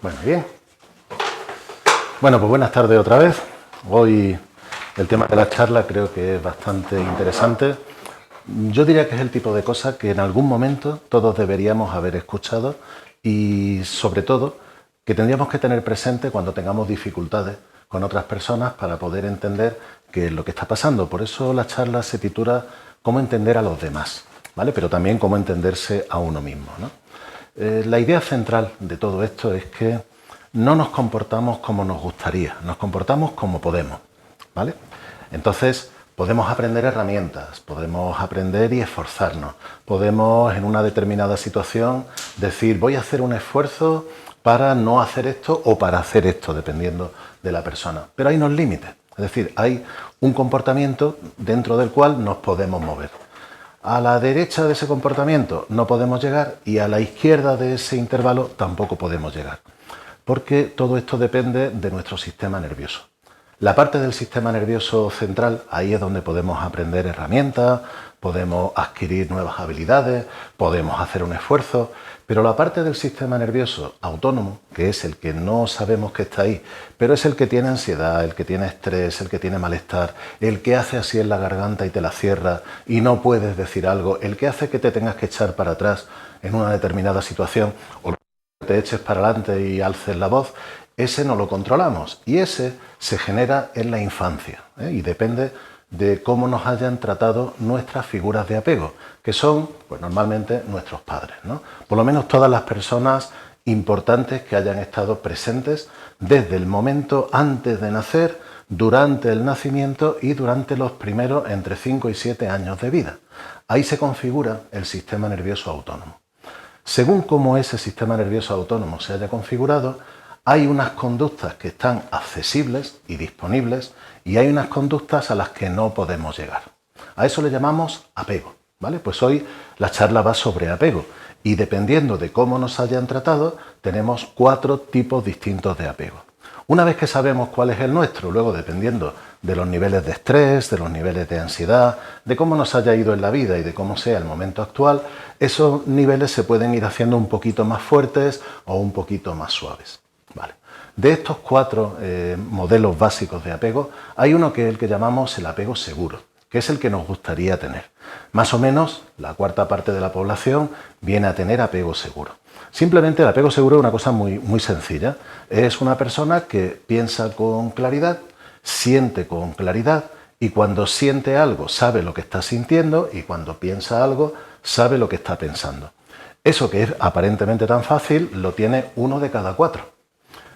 Bueno, bien. Bueno, pues buenas tardes otra vez. Hoy el tema de la charla creo que es bastante interesante. Yo diría que es el tipo de cosas que en algún momento todos deberíamos haber escuchado y sobre todo que tendríamos que tener presente cuando tengamos dificultades con otras personas para poder entender qué es lo que está pasando. Por eso la charla se titula Cómo entender a los demás, ¿vale? Pero también cómo entenderse a uno mismo, ¿no? La idea central de todo esto es que no nos comportamos como nos gustaría, nos comportamos como podemos, ¿vale? Entonces, podemos aprender herramientas, podemos aprender y esforzarnos, podemos en una determinada situación decir voy a hacer un esfuerzo para no hacer esto o para hacer esto, dependiendo de la persona. Pero hay unos límites, es decir, hay un comportamiento dentro del cual nos podemos mover. A la derecha de ese comportamiento no podemos llegar y a la izquierda de ese intervalo tampoco podemos llegar, porque todo esto depende de nuestro sistema nervioso. La parte del sistema nervioso central, ahí es donde podemos aprender herramientas, podemos adquirir nuevas habilidades, podemos hacer un esfuerzo, pero la parte del sistema nervioso autónomo, que es el que no sabemos que está ahí, pero es el que tiene ansiedad, el que tiene estrés, el que tiene malestar, el que hace así en la garganta y te la cierra y no puedes decir algo, el que hace que te tengas que echar para atrás en una determinada situación o que te eches para adelante y alces la voz, ese no lo controlamos y ese se genera en la infancia, y depende de cómo nos hayan tratado nuestras figuras de apego, que son pues, normalmente nuestros padres, ¿no? Por lo menos todas las personas importantes que hayan estado presentes desde el momento antes de nacer, durante el nacimiento y durante los primeros entre 5 y 7 años de vida. Ahí se configura el sistema nervioso autónomo. Según cómo ese sistema nervioso autónomo se haya configurado, hay unas conductas que están accesibles y disponibles y hay unas conductas a las que no podemos llegar. A eso le llamamos apego, ¿vale? Pues hoy la charla va sobre apego y dependiendo de cómo nos hayan tratado, tenemos 4 tipos distintos de apego. Una vez que sabemos cuál es el nuestro, luego dependiendo de los niveles de estrés, de los niveles de ansiedad, de cómo nos haya ido en la vida y de cómo sea el momento actual, esos niveles se pueden ir haciendo un poquito más fuertes o un poquito más suaves. Vale. De estos 4 modelos básicos de apego, hay uno que es el que llamamos el apego seguro, que es el que nos gustaría tener. Más o menos, la cuarta parte de la población viene a tener apego seguro. Simplemente el apego seguro es una cosa muy sencilla. Es una persona que piensa con claridad, siente con claridad y cuando siente algo sabe lo que está sintiendo y cuando piensa algo sabe lo que está pensando. Eso que es aparentemente tan fácil lo tiene 1 de cada 4.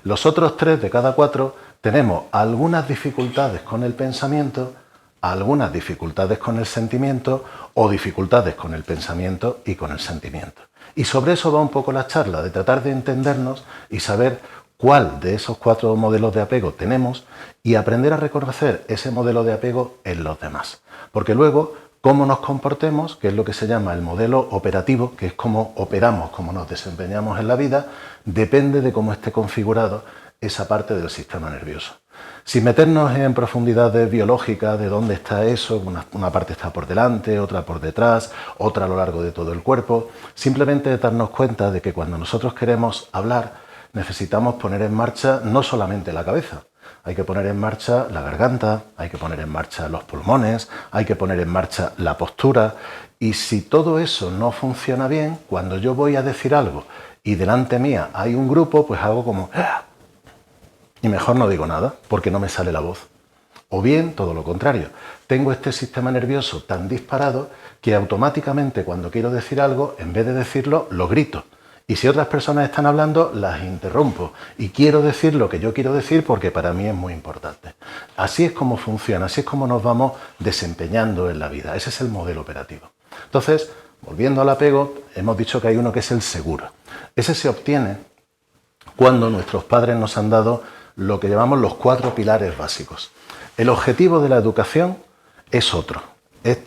Los otros 3 de cada 4 tenemos algunas dificultades con el pensamiento, algunas dificultades con el sentimiento o dificultades con el pensamiento y con el sentimiento. Y sobre eso va un poco la charla, de tratar de entendernos y saber cuál de esos 4 modelos de apego tenemos y aprender a reconocer ese modelo de apego en los demás. Porque luego, cómo nos comportemos, que es lo que se llama el modelo operativo, que es cómo operamos, cómo nos desempeñamos en la vida, depende de cómo esté configurado esa parte del sistema nervioso. Sin meternos en profundidades biológicas de dónde está eso, una parte está por delante, otra por detrás, otra a lo largo de todo el cuerpo, simplemente darnos cuenta de que cuando nosotros queremos hablar necesitamos poner en marcha no solamente la cabeza, hay que poner en marcha la garganta, hay que poner en marcha los pulmones, hay que poner en marcha la postura y si todo eso no funciona bien, cuando yo voy a decir algo y delante mía hay un grupo, pues hago como y mejor no digo nada porque no me sale la voz. O bien, todo lo contrario, tengo este sistema nervioso tan disparado que automáticamente cuando quiero decir algo, en vez de decirlo, lo grito. Y si otras personas están hablando, las interrumpo y quiero decir lo que yo quiero decir porque para mí es muy importante. Así es como funciona, así es como nos vamos desempeñando en la vida. Ese es el modelo operativo. Entonces, volviendo al apego, hemos dicho que hay uno que es el seguro. Ese se obtiene cuando nuestros padres nos han dado lo que llamamos los 4 pilares básicos. El objetivo de la educación es otro.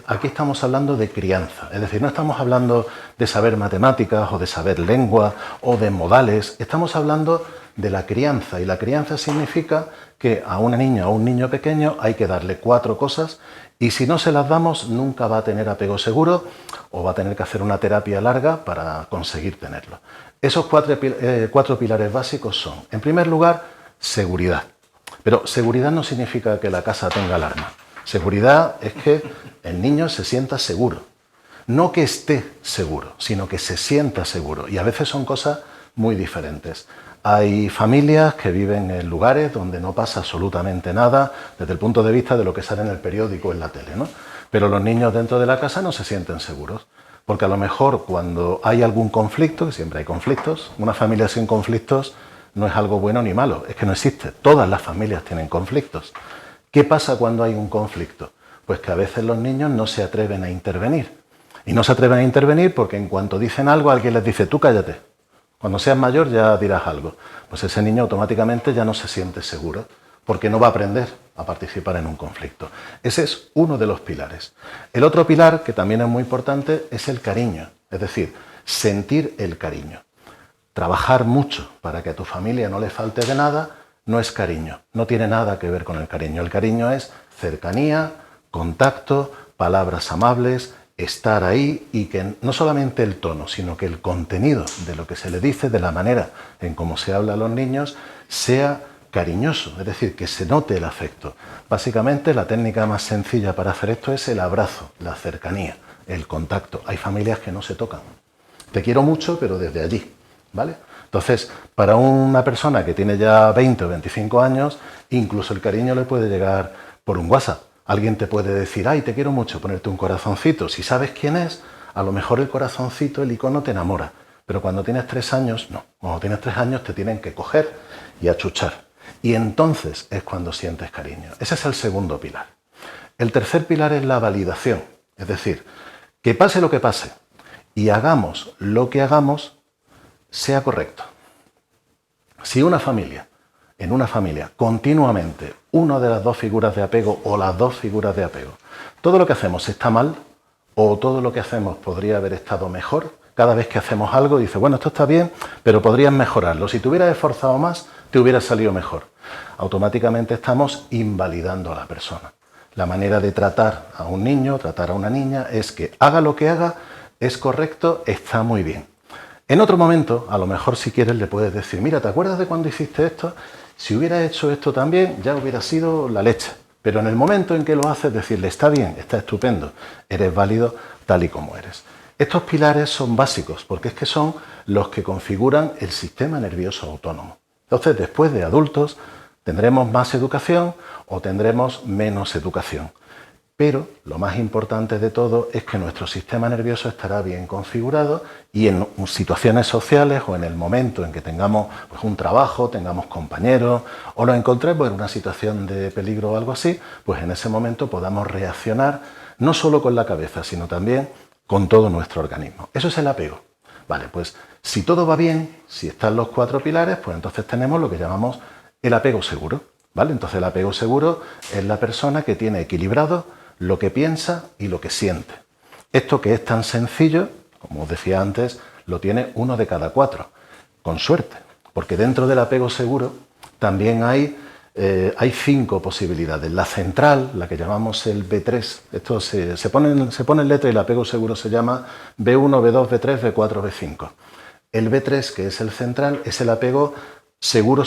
Aquí estamos hablando de crianza, es decir, no estamos hablando de saber matemáticas o de saber lengua o de modales, estamos hablando de la crianza, y la crianza significa que a una niña o un niño pequeño hay que darle 4 cosas, y si no se las damos nunca va a tener apego seguro o va a tener que hacer una terapia larga para conseguir tenerlo. Esos 4 pilares básicos son, en primer lugar, seguridad. Pero seguridad no significa que la casa tenga alarma. Seguridad es que el niño se sienta seguro. No que esté seguro, sino que se sienta seguro. Y a veces son cosas muy diferentes. Hay familias que viven en lugares donde no pasa absolutamente nada desde el punto de vista de lo que sale en el periódico o en la tele, ¿no? Pero los niños dentro de la casa no se sienten seguros. Porque a lo mejor cuando hay algún conflicto, que siempre hay conflictos, una familia sin conflictos no es algo bueno ni malo, es que no existe. Todas las familias tienen conflictos. ¿Qué pasa cuando hay un conflicto? Pues que a veces los niños no se atreven a intervenir. Y no se atreven a intervenir porque en cuanto dicen algo, alguien les dice, tú cállate. Cuando seas mayor ya dirás algo. Pues ese niño automáticamente ya no se siente seguro, porque no va a aprender a participar en un conflicto. Ese es uno de los pilares. El otro pilar, que también es muy importante, es el cariño. Es decir, sentir el cariño. Trabajar mucho para que a tu familia no le falte de nada no es cariño, no tiene nada que ver con el cariño. El cariño es cercanía, contacto, palabras amables, estar ahí, y que no solamente el tono, sino que el contenido de lo que se le dice, de la manera en cómo se habla a los niños, sea cariñoso, es decir, que se note el afecto. Básicamente la técnica más sencilla para hacer esto es el abrazo, la cercanía, el contacto. Hay familias que no se tocan. Te quiero mucho, pero desde allí, ¿vale? Entonces, para una persona que tiene ya 20 o 25 años, incluso el cariño le puede llegar por un WhatsApp. Alguien te puede decir, ay, te quiero mucho, ponerte un corazoncito. Si sabes quién es, a lo mejor el corazoncito, el icono te enamora. Pero cuando tienes 3 años, no. Cuando tienes 3 años te tienen que coger y achuchar. Y entonces es cuando sientes cariño. Ese es el segundo pilar. El tercer pilar es la validación. Es decir, que pase lo que pase y hagamos lo que hagamos, sea correcto. Si en una familia, continuamente, una de las 2 figuras de apego o las 2 figuras de apego, todo lo que hacemos está mal o todo lo que hacemos podría haber estado mejor, cada vez que hacemos algo dice, bueno, esto está bien, pero podrías mejorarlo. Si te hubieras esforzado más, te hubiera salido mejor. Automáticamente estamos invalidando a la persona. La manera de tratar a un niño, tratar a una niña, es que haga lo que haga, es correcto, está muy bien. En otro momento, a lo mejor si quieres le puedes decir, mira, ¿te acuerdas de cuando hiciste esto? Si hubieras hecho esto también, ya hubiera sido la leche. Pero en el momento en que lo haces, decirle, está bien, está estupendo, eres válido tal y como eres. Estos pilares son básicos, porque es que son los que configuran el sistema nervioso autónomo. Entonces, después de adultos, tendremos más educación o tendremos menos educación. Pero lo más importante de todo es que nuestro sistema nervioso estará bien configurado y en situaciones sociales o en el momento en que tengamos pues, un trabajo, tengamos compañeros o nos encontremos en una situación de peligro o algo así, pues en ese momento podamos reaccionar no solo con la cabeza, sino también con todo nuestro organismo. Eso es el apego. Vale, pues si todo va bien, si están los 4 pilares, pues entonces tenemos lo que llamamos el apego seguro. ¿Vale? Entonces el apego seguro es la persona que tiene equilibrado lo que piensa y lo que siente. Esto que es tan sencillo, como os decía antes, lo tiene 1 de cada 4, con suerte, porque dentro del apego seguro también hay 5 posibilidades. La central, la que llamamos el B3, esto se pone en letra y el apego seguro se llama B1, B2, B3, B4, B5. El B3, que es el central, es el apego seguro,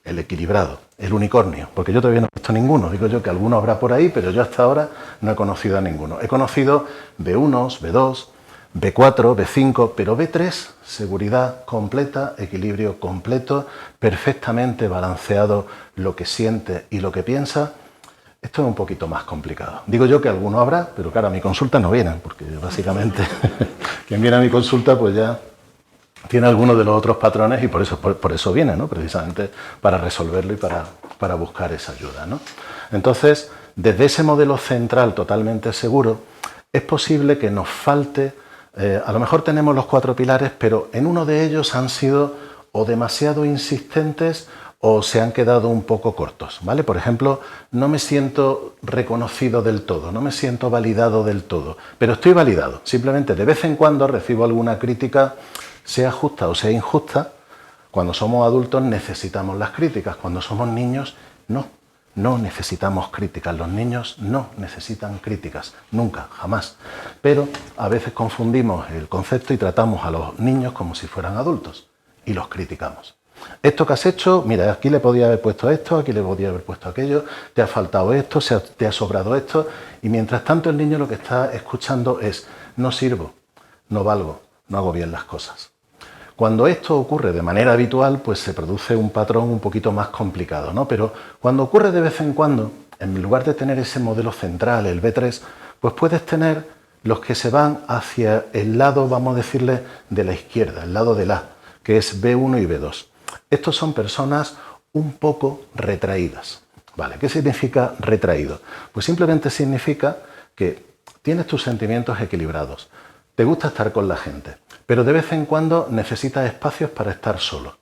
el equilibrado, el unicornio, porque yo todavía no he visto ninguno, digo yo que alguno habrá por ahí, pero yo hasta ahora no he conocido a ninguno. He conocido B1, B2, B4, B5, pero B3, seguridad completa, equilibrio completo, perfectamente balanceado lo que siente y lo que piensa. Esto es un poquito más complicado. Digo yo que alguno habrá, pero claro, a mi consulta no vienen, porque básicamente quien viene a mi consulta pues ya tiene algunos de los otros patrones y por eso viene, ¿no? Precisamente para resolverlo y para buscar esa ayuda, ¿no? Entonces, desde ese modelo central totalmente seguro, es posible que nos falte, a lo mejor tenemos los 4 pilares, pero en uno de ellos han sido o demasiado insistentes o se han quedado un poco cortos, ¿vale? Por ejemplo, no me siento reconocido del todo, no me siento validado del todo, pero estoy validado. Simplemente de vez en cuando recibo alguna crítica, sea justa o sea injusta. Cuando somos adultos necesitamos las críticas, cuando somos niños no necesitamos críticas. Los niños no necesitan críticas, nunca, jamás. Pero a veces confundimos el concepto y tratamos a los niños como si fueran adultos y los criticamos. Esto que has hecho, mira, aquí le podía haber puesto esto, aquí le podía haber puesto aquello, te ha faltado esto, te ha sobrado esto, y mientras tanto el niño lo que está escuchando es: no sirvo, no valgo, no hago bien las cosas. Cuando esto ocurre de manera habitual, pues se produce un patrón un poquito más complicado, ¿no? Pero cuando ocurre de vez en cuando, en lugar de tener ese modelo central, el B3, pues puedes tener los que se van hacia el lado, vamos a decirle, de la izquierda, el lado del A, que es B1 y B2. Estos son personas un poco retraídas. ¿Vale? ¿Qué significa retraído? Pues simplemente significa que tienes tus sentimientos equilibrados, te gusta estar con la gente, pero de vez en cuando necesitas espacios para estar solo.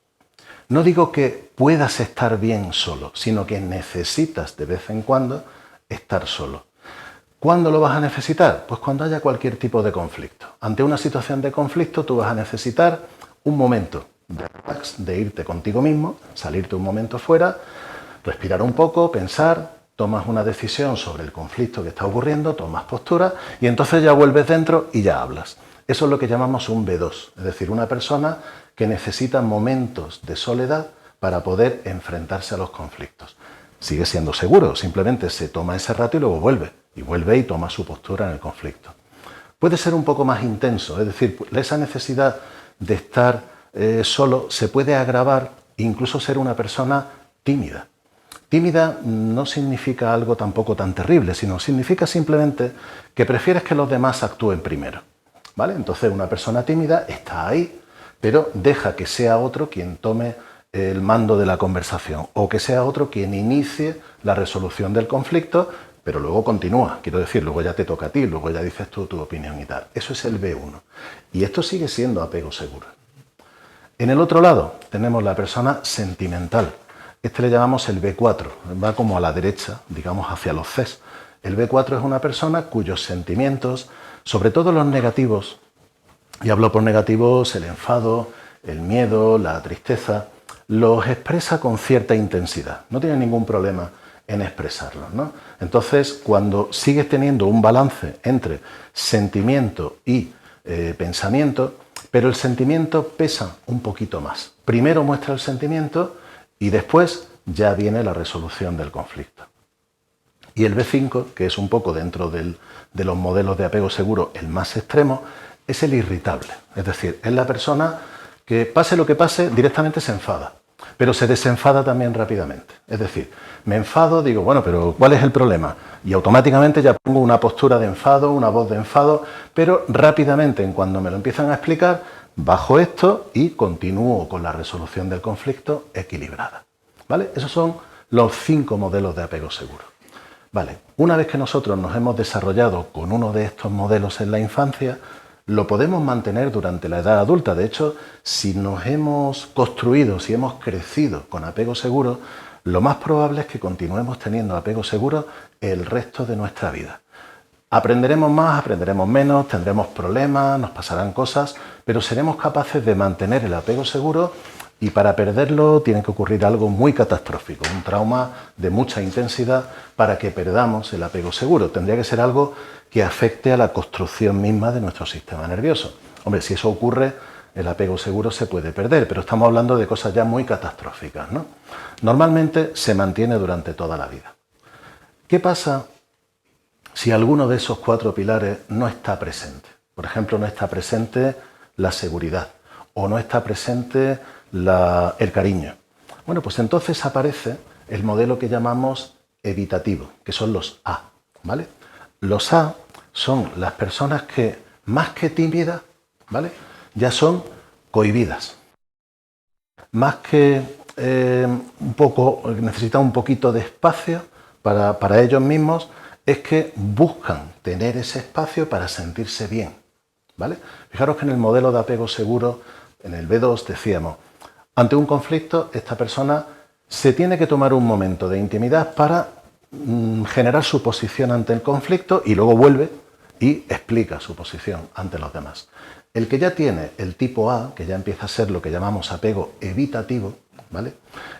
No digo que puedas estar bien solo, sino que necesitas de vez en cuando estar solo. ¿Cuándo lo vas a necesitar? Pues cuando haya cualquier tipo de conflicto. Ante una situación de conflicto tú vas a necesitar un momento de relax, de irte contigo mismo, salirte un momento fuera, respirar un poco, pensar, tomas una decisión sobre el conflicto que está ocurriendo, tomas postura y entonces ya vuelves dentro y ya hablas. Eso es lo que llamamos un B2, es decir, una persona que necesita momentos de soledad para poder enfrentarse a los conflictos. Sigue siendo seguro, simplemente se toma ese rato y luego vuelve y toma su postura en el conflicto. Puede ser un poco más intenso, es decir, esa necesidad de estar solo se puede agravar, incluso ser una persona tímida. Tímida no significa algo tampoco tan terrible, sino significa simplemente que prefieres que los demás actúen primero, ¿vale? Entonces una persona tímida está ahí, pero deja que sea otro quien tome el mando de la conversación o que sea otro quien inicie la resolución del conflicto, pero luego continúa, quiero decir, luego ya te toca a ti, luego ya dices tú tu opinión y tal. Eso es el B1. Y esto sigue siendo apego seguro. En el otro lado tenemos la persona sentimental. Este le llamamos el B4, va como a la derecha, digamos hacia los Cs. El B4 es una persona cuyos sentimientos, sobre todo los negativos, y hablo por negativos, el enfado, el miedo, la tristeza, los expresa con cierta intensidad. No tiene ningún problema en expresarlos, ¿no? Entonces, cuando sigues teniendo un balance entre sentimiento y pensamiento, pero el sentimiento pesa un poquito más. Primero muestra el sentimiento y después ya viene la resolución del conflicto. Y el B5, que es un poco dentro de los modelos de apego seguro el más extremo, es el irritable. Es decir, es la persona que pase lo que pase, directamente se enfada, pero se desenfada también rápidamente. Es decir, me enfado, digo, bueno, pero ¿cuál es el problema? Y automáticamente ya pongo una postura de enfado, una voz de enfado, pero rápidamente, en cuando me lo empiezan a explicar, bajo esto y continúo con la resolución del conflicto equilibrada. ¿Vale? Esos son los 5 modelos de apego seguro. Vale, una vez que nosotros nos hemos desarrollado con uno de estos modelos en la infancia, lo podemos mantener durante la edad adulta. De hecho, si nos hemos construido, si hemos crecido con apego seguro, lo más probable es que continuemos teniendo apego seguro el resto de nuestra vida. Aprenderemos más, aprenderemos menos, tendremos problemas, nos pasarán cosas, pero seremos capaces de mantener el apego seguro y para perderlo tiene que ocurrir algo muy catastrófico, un trauma de mucha intensidad para que perdamos el apego seguro. Tendría que ser algo que afecte a la construcción misma de nuestro sistema nervioso. Hombre, si eso ocurre, el apego seguro se puede perder, pero estamos hablando de cosas ya muy catastróficas, ¿no? Normalmente se mantiene durante toda la vida. ¿Qué pasa si alguno de esos 4 pilares no está presente? Por ejemplo, no está presente la seguridad o no está presente el cariño. Bueno, pues entonces aparece el modelo que llamamos evitativo, que son los A, ¿vale? Los A son las personas que, más que tímidas, ¿vale?, ya son cohibidas. Más que necesitan un poquito de espacio para ellos mismos, es que buscan tener ese espacio para sentirse bien, ¿vale? Fijaros que en el modelo de apego seguro, en el B2, decíamos, ante un conflicto, esta persona se tiene que tomar un momento de intimidad para generar su posición ante el conflicto y luego vuelve y explica su posición ante los demás. El que ya tiene el tipo A, que ya empieza a ser lo que llamamos apego evitativo, ¿vale?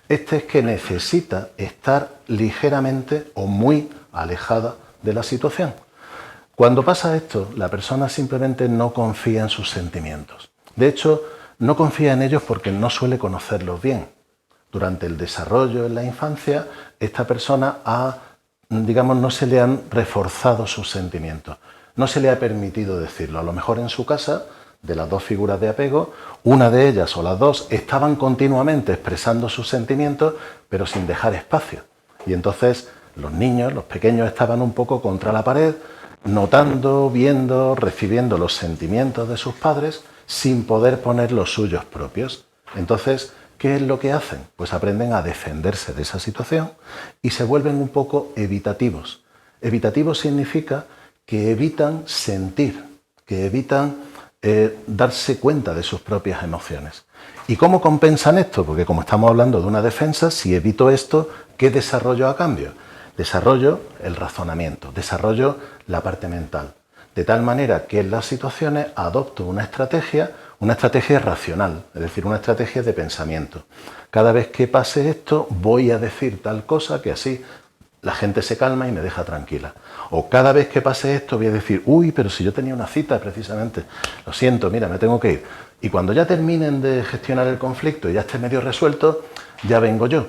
Este es que necesita estar ligeramente o muy alejada de la situación. Cuando pasa esto, la persona simplemente no confía en sus sentimientos. De hecho, no confía en ellos porque no suele conocerlos bien. Durante el desarrollo en la infancia, esta persona no se le han reforzado sus sentimientos. No se le ha permitido decirlo. A lo mejor en su casa, de las dos figuras de apego, una de ellas o las dos estaban continuamente expresando sus sentimientos, pero sin dejar espacio. Y entonces los niños, los pequeños, estaban un poco contra la pared, notando, viendo, recibiendo los sentimientos de sus padres, sin poder poner los suyos propios. Entonces, ¿qué es lo que hacen? Pues aprenden a defenderse de esa situación y se vuelven un poco evitativos. Evitativos significa que evitan sentir, que evitan darse cuenta de sus propias emociones. ¿Y cómo compensan esto? Porque como estamos hablando de una defensa, si evito esto, ¿qué desarrollo a cambio? Desarrollo el razonamiento, desarrollo la parte mental. De tal manera que en las situaciones adopto una estrategia racional, es decir, una estrategia de pensamiento. Cada vez que pase esto, voy a decir tal cosa que así la gente se calma y me deja tranquila. O cada vez que pase esto voy a decir, uy, pero si yo tenía una cita precisamente, lo siento, mira, me tengo que ir. Y cuando ya terminen de gestionar el conflicto y ya esté medio resuelto, ya vengo yo.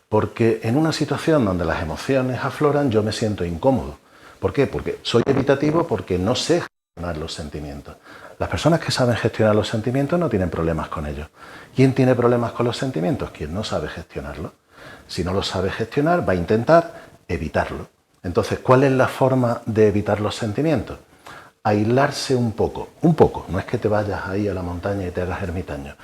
Porque en una situación donde las emociones afloran, yo me siento incómodo. ¿Por qué? Porque soy evitativo, porque no sé gestionar los sentimientos. Las personas que saben gestionar los sentimientos no tienen problemas con ellos. ¿Quién tiene problemas con los sentimientos? Quien no sabe gestionarlo. Si no lo sabe gestionar, va a intentar evitarlo. Entonces, ¿cuál es la forma de evitar los sentimientos? Aislarse un poco, no es que te vayas ahí a la montaña y te hagas ermitaño.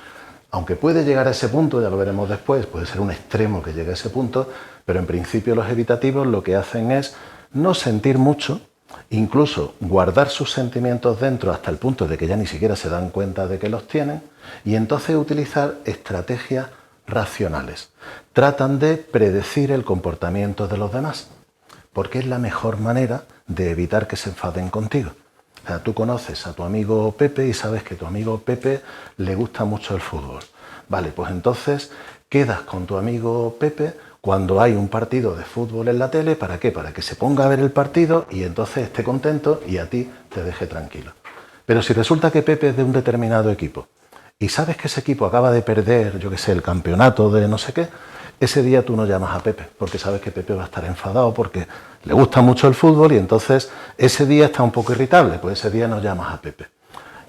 Aunque puede llegar a ese punto, ya lo veremos después, puede ser un extremo que llegue a ese punto, pero en principio los evitativos lo que hacen es no sentir mucho, incluso guardar sus sentimientos dentro hasta el punto de que ya ni siquiera se dan cuenta de que los tienen, y entonces utilizar estrategias racionales. Tratan de predecir el comportamiento de los demás, porque es la mejor manera de evitar que se enfaden contigo. O sea, tú conoces a tu amigo Pepe y sabes que a tu amigo Pepe le gusta mucho el fútbol. Vale, pues entonces quedas con tu amigo Pepe cuando hay un partido de fútbol en la tele. ¿Para qué? Para que se ponga a ver el partido y entonces esté contento y a ti te deje tranquilo. Pero si resulta que Pepe es de un determinado equipo y sabes que ese equipo acaba de perder, yo qué sé, el campeonato de no sé qué, ese día tú no llamas a Pepe, porque sabes que Pepe va a estar enfadado porque le gusta mucho el fútbol y entonces ese día está un poco irritable, pues ese día no llamas a Pepe.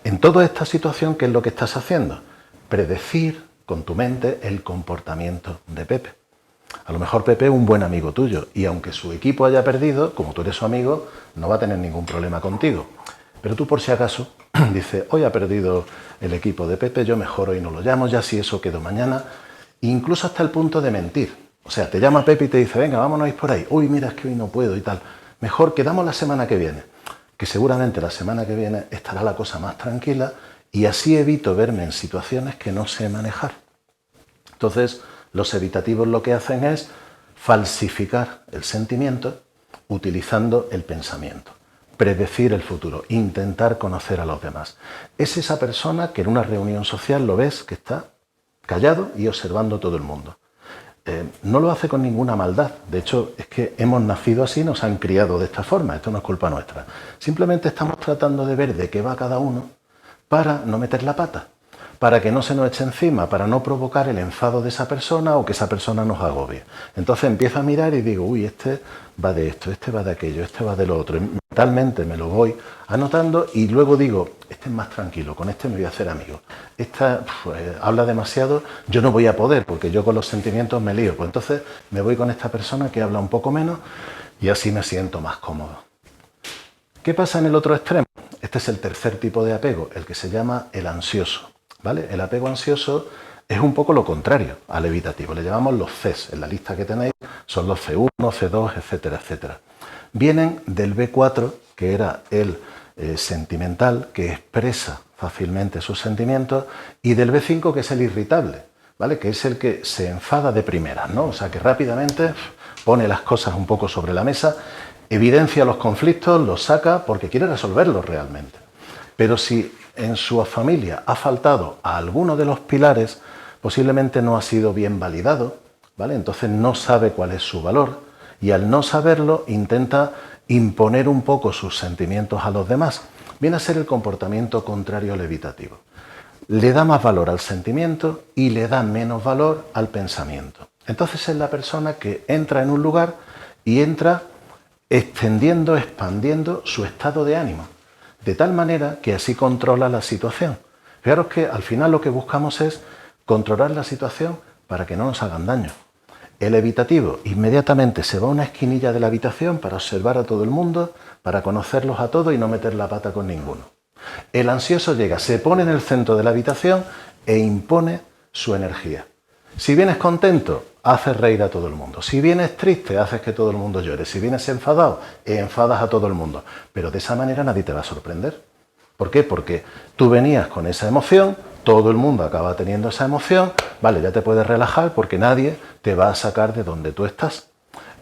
En toda esta situación, ¿qué es lo que estás haciendo? Predecir con tu mente el comportamiento de Pepe. A lo mejor Pepe es un buen amigo tuyo y aunque su equipo haya perdido, como tú eres su amigo, no va a tener ningún problema contigo. Pero tú por si acaso dices, hoy ha perdido el equipo de Pepe, yo mejor hoy no lo llamo, ya si eso quedó mañana. Incluso hasta el punto de mentir. O sea, te llama Pepe y te dice, venga, vámonos a ir por ahí. Uy, mira, es que hoy no puedo y tal. Mejor quedamos la semana que viene. Que seguramente la semana que viene estará la cosa más tranquila y así evito verme en situaciones que no sé manejar. Entonces, los evitativos lo que hacen es falsificar el sentimiento utilizando el pensamiento. Predecir el futuro, intentar conocer a los demás. Es esa persona que en una reunión social lo ves que está callado y observando todo el mundo. No lo hace con ninguna maldad. De hecho, es que hemos nacido así, nos han criado de esta forma. Esto no es culpa nuestra. Simplemente estamos tratando de ver de qué va cada uno para no meter la pata, para que no se nos eche encima, para no provocar el enfado de esa persona o que esa persona nos agobie. Entonces empiezo a mirar y digo, uy, este va de esto, este va de aquello, este va de lo otro. Mentalmente me lo voy anotando y luego digo, este es más tranquilo, con este me voy a hacer amigo. Esta habla demasiado, yo no voy a poder porque yo con los sentimientos me lío. Pues entonces me voy con esta persona que habla un poco menos y así me siento más cómodo. ¿Qué pasa en el otro extremo? Este es el tercer tipo de apego, el que se llama el ansioso. ¿Vale? El apego ansioso es un poco lo contrario al evitativo. Le llamamos los Cs. En la lista que tenéis son los C1, C2, etcétera, etcétera. Vienen del B4, que era el sentimental, que expresa fácilmente sus sentimientos, y del B5, que es el irritable. ¿vale? Que es el que se enfada de primeras, ¿no? O sea, que rápidamente pone las cosas un poco sobre la mesa, evidencia los conflictos, los saca porque quiere resolverlos realmente. Pero si en su familia ha faltado a alguno de los pilares, posiblemente no ha sido bien validado, ¿vale? Entonces no sabe cuál es su valor y al no saberlo intenta imponer un poco sus sentimientos a los demás. Viene a ser el comportamiento contrario al evitativo. Le da más valor al sentimiento y le da menos valor al pensamiento. Entonces es la persona que entra en un lugar y entra extendiendo, expandiendo su estado de ánimo, de tal manera que así controla la situación. Fijaros que al final lo que buscamos es controlar la situación para que no nos hagan daño. El evitativo inmediatamente se va a una esquinilla de la habitación para observar a todo el mundo, para conocerlos a todos y no meter la pata con ninguno. El ansioso llega, se pone en el centro de la habitación e impone su energía. Si vienes contento, haces reír a todo el mundo. Si vienes triste, haces que todo el mundo llore. Si vienes enfadado, enfadas a todo el mundo. Pero de esa manera nadie te va a sorprender. ¿Por qué? Porque tú venías con esa emoción, todo el mundo acaba teniendo esa emoción, vale, ya te puedes relajar porque nadie te va a sacar de donde tú estás.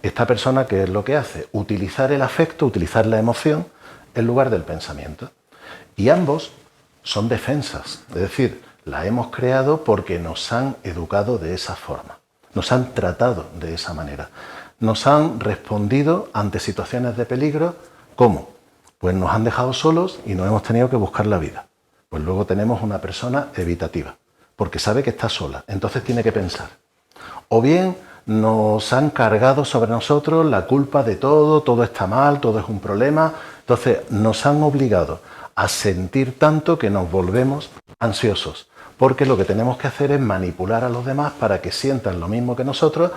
Esta persona, ¿qué es lo que hace? Utilizar el afecto, utilizar la emoción en lugar del pensamiento. Y ambos son defensas, es decir, la hemos creado porque nos han educado de esa forma, nos han tratado de esa manera, nos han respondido ante situaciones de peligro, ¿cómo? Pues nos han dejado solos y nos hemos tenido que buscar la vida. Pues luego tenemos una persona evitativa, porque sabe que está sola, entonces tiene que pensar. O bien nos han cargado sobre nosotros la culpa de todo, todo está mal, todo es un problema, entonces nos han obligado a sentir tanto que nos volvemos ansiosos, porque lo que tenemos que hacer es manipular a los demás para que sientan lo mismo que nosotros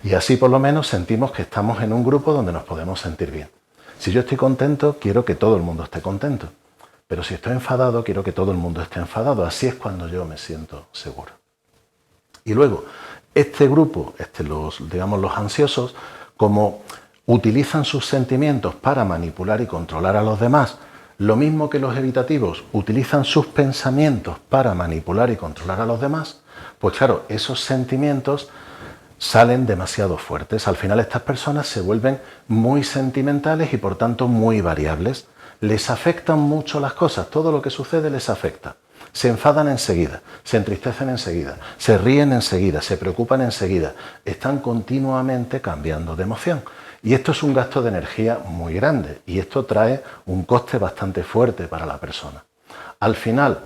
y así por lo menos sentimos que estamos en un grupo donde nos podemos sentir bien. Si yo estoy contento, quiero que todo el mundo esté contento, pero si estoy enfadado, quiero que todo el mundo esté enfadado, así es cuando yo me siento seguro. Y luego, este grupo, los ansiosos, como utilizan sus sentimientos para manipular y controlar a los demás, lo mismo que los evitativos utilizan sus pensamientos para manipular y controlar a los demás, pues claro, esos sentimientos salen demasiado fuertes. Al final estas personas se vuelven muy sentimentales y por tanto muy variables. Les afectan mucho las cosas, todo lo que sucede les afecta. Se enfadan enseguida, se entristecen enseguida, se ríen enseguida, se preocupan enseguida. Están continuamente cambiando de emoción. Y esto es un gasto de energía muy grande y esto trae un coste bastante fuerte para la persona. Al final,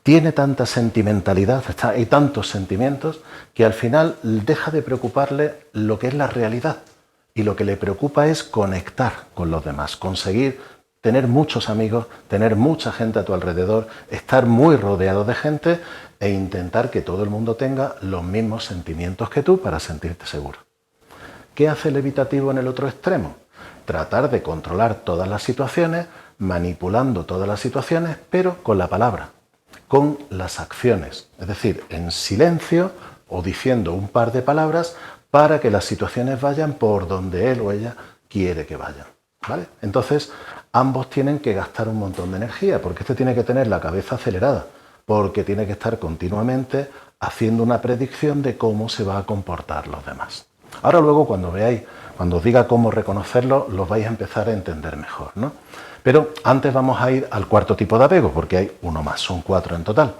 tiene tanta sentimentalidad y tantos sentimientos que al final deja de preocuparle lo que es la realidad y lo que le preocupa es conectar con los demás, conseguir tener muchos amigos, tener mucha gente a tu alrededor, estar muy rodeado de gente e intentar que todo el mundo tenga los mismos sentimientos que tú para sentirte seguro. ¿Qué hace el evitativo en el otro extremo? Tratar de controlar todas las situaciones, manipulando todas las situaciones, pero con la palabra, con las acciones, es decir, en silencio o diciendo un par de palabras para que las situaciones vayan por donde él o ella quiere que vayan, ¿vale? Entonces, ambos tienen que gastar un montón de energía, porque este tiene que tener la cabeza acelerada, porque tiene que estar continuamente haciendo una predicción de cómo se va a comportar los demás. Ahora luego cuando veáis, cuando os diga cómo reconocerlo, los vais a empezar a entender mejor, ¿no? Pero antes vamos a ir al cuarto tipo de apego, porque hay uno más, son 4 en total.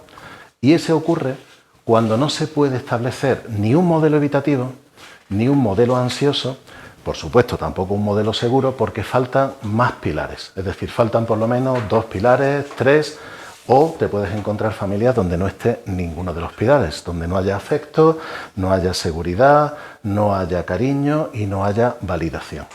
Y ese ocurre cuando no se puede establecer ni un modelo evitativo, ni un modelo ansioso, por supuesto tampoco un modelo seguro, porque faltan más pilares. Es decir, faltan por lo menos 2 pilares, 3, o te puedes encontrar familias donde no esté ninguno de los pilares, donde no haya afecto, no haya seguridad, no haya cariño y no haya validación,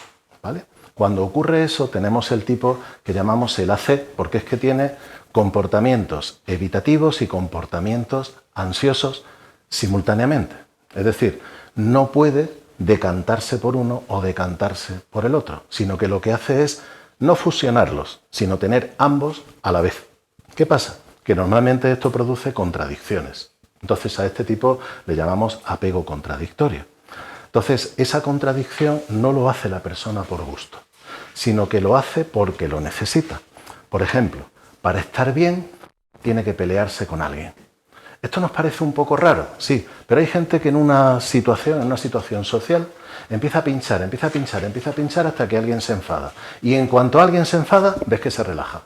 ¿vale? Cuando ocurre eso tenemos el tipo que llamamos el AC, porque es que tiene comportamientos evitativos y comportamientos ansiosos simultáneamente. Es decir, no puede decantarse por uno o decantarse por el otro, sino que lo que hace es no fusionarlos, sino tener ambos a la vez. ¿Qué pasa? Que normalmente esto produce contradicciones. Entonces a este tipo le llamamos apego contradictorio. Entonces esa contradicción no lo hace la persona por gusto, sino que lo hace porque lo necesita. Por ejemplo, para estar bien tiene que pelearse con alguien. Esto nos parece un poco raro, sí, pero hay gente que en una situación social, empieza a pinchar hasta que alguien se enfada. Y en cuanto alguien se enfada, ves que se relaja.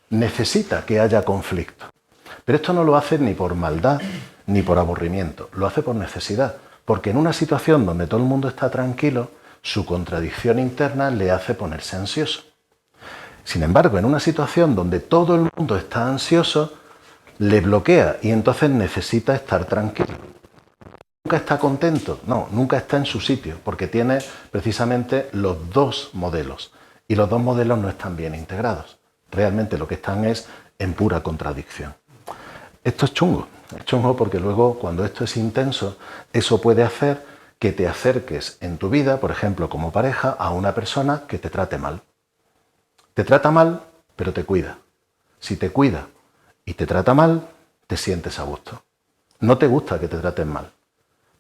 Necesita que haya conflicto. Pero esto no lo hace ni por maldad ni por aburrimiento, lo hace por necesidad. Porque en una situación donde todo el mundo está tranquilo, su contradicción interna le hace ponerse ansioso. Sin embargo, en una situación donde todo el mundo está ansioso, le bloquea y entonces necesita estar tranquilo. Nunca está contento, no, nunca está en su sitio, porque tiene precisamente los dos modelos. Y los dos modelos no están bien integrados. Realmente lo que están es en pura contradicción. Esto es chungo porque luego cuando esto es intenso, eso puede hacer que te acerques en tu vida, por ejemplo, como pareja, a una persona que te trate mal. Te trata mal, pero te cuida. Si te cuida y te trata mal, te sientes a gusto. No te gusta que te traten mal,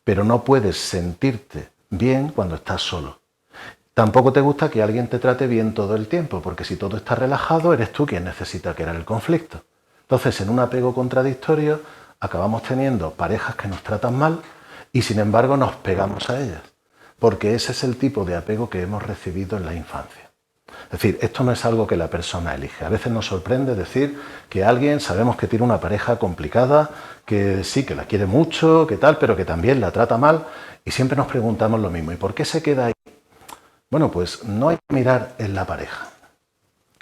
pero no puedes sentirte bien cuando estás solo. Tampoco te gusta que alguien te trate bien todo el tiempo, porque si todo está relajado, eres tú quien necesita crear el conflicto. Entonces, en un apego contradictorio, acabamos teniendo parejas que nos tratan mal y sin embargo nos pegamos a ellas, porque ese es el tipo de apego que hemos recibido en la infancia. Es decir, esto no es algo que la persona elige. A veces nos sorprende decir que alguien, sabemos que tiene una pareja complicada, que sí, que la quiere mucho, que tal, pero que también la trata mal, y siempre nos preguntamos lo mismo. ¿Y por qué se queda ahí? Bueno, pues no hay que mirar en la pareja,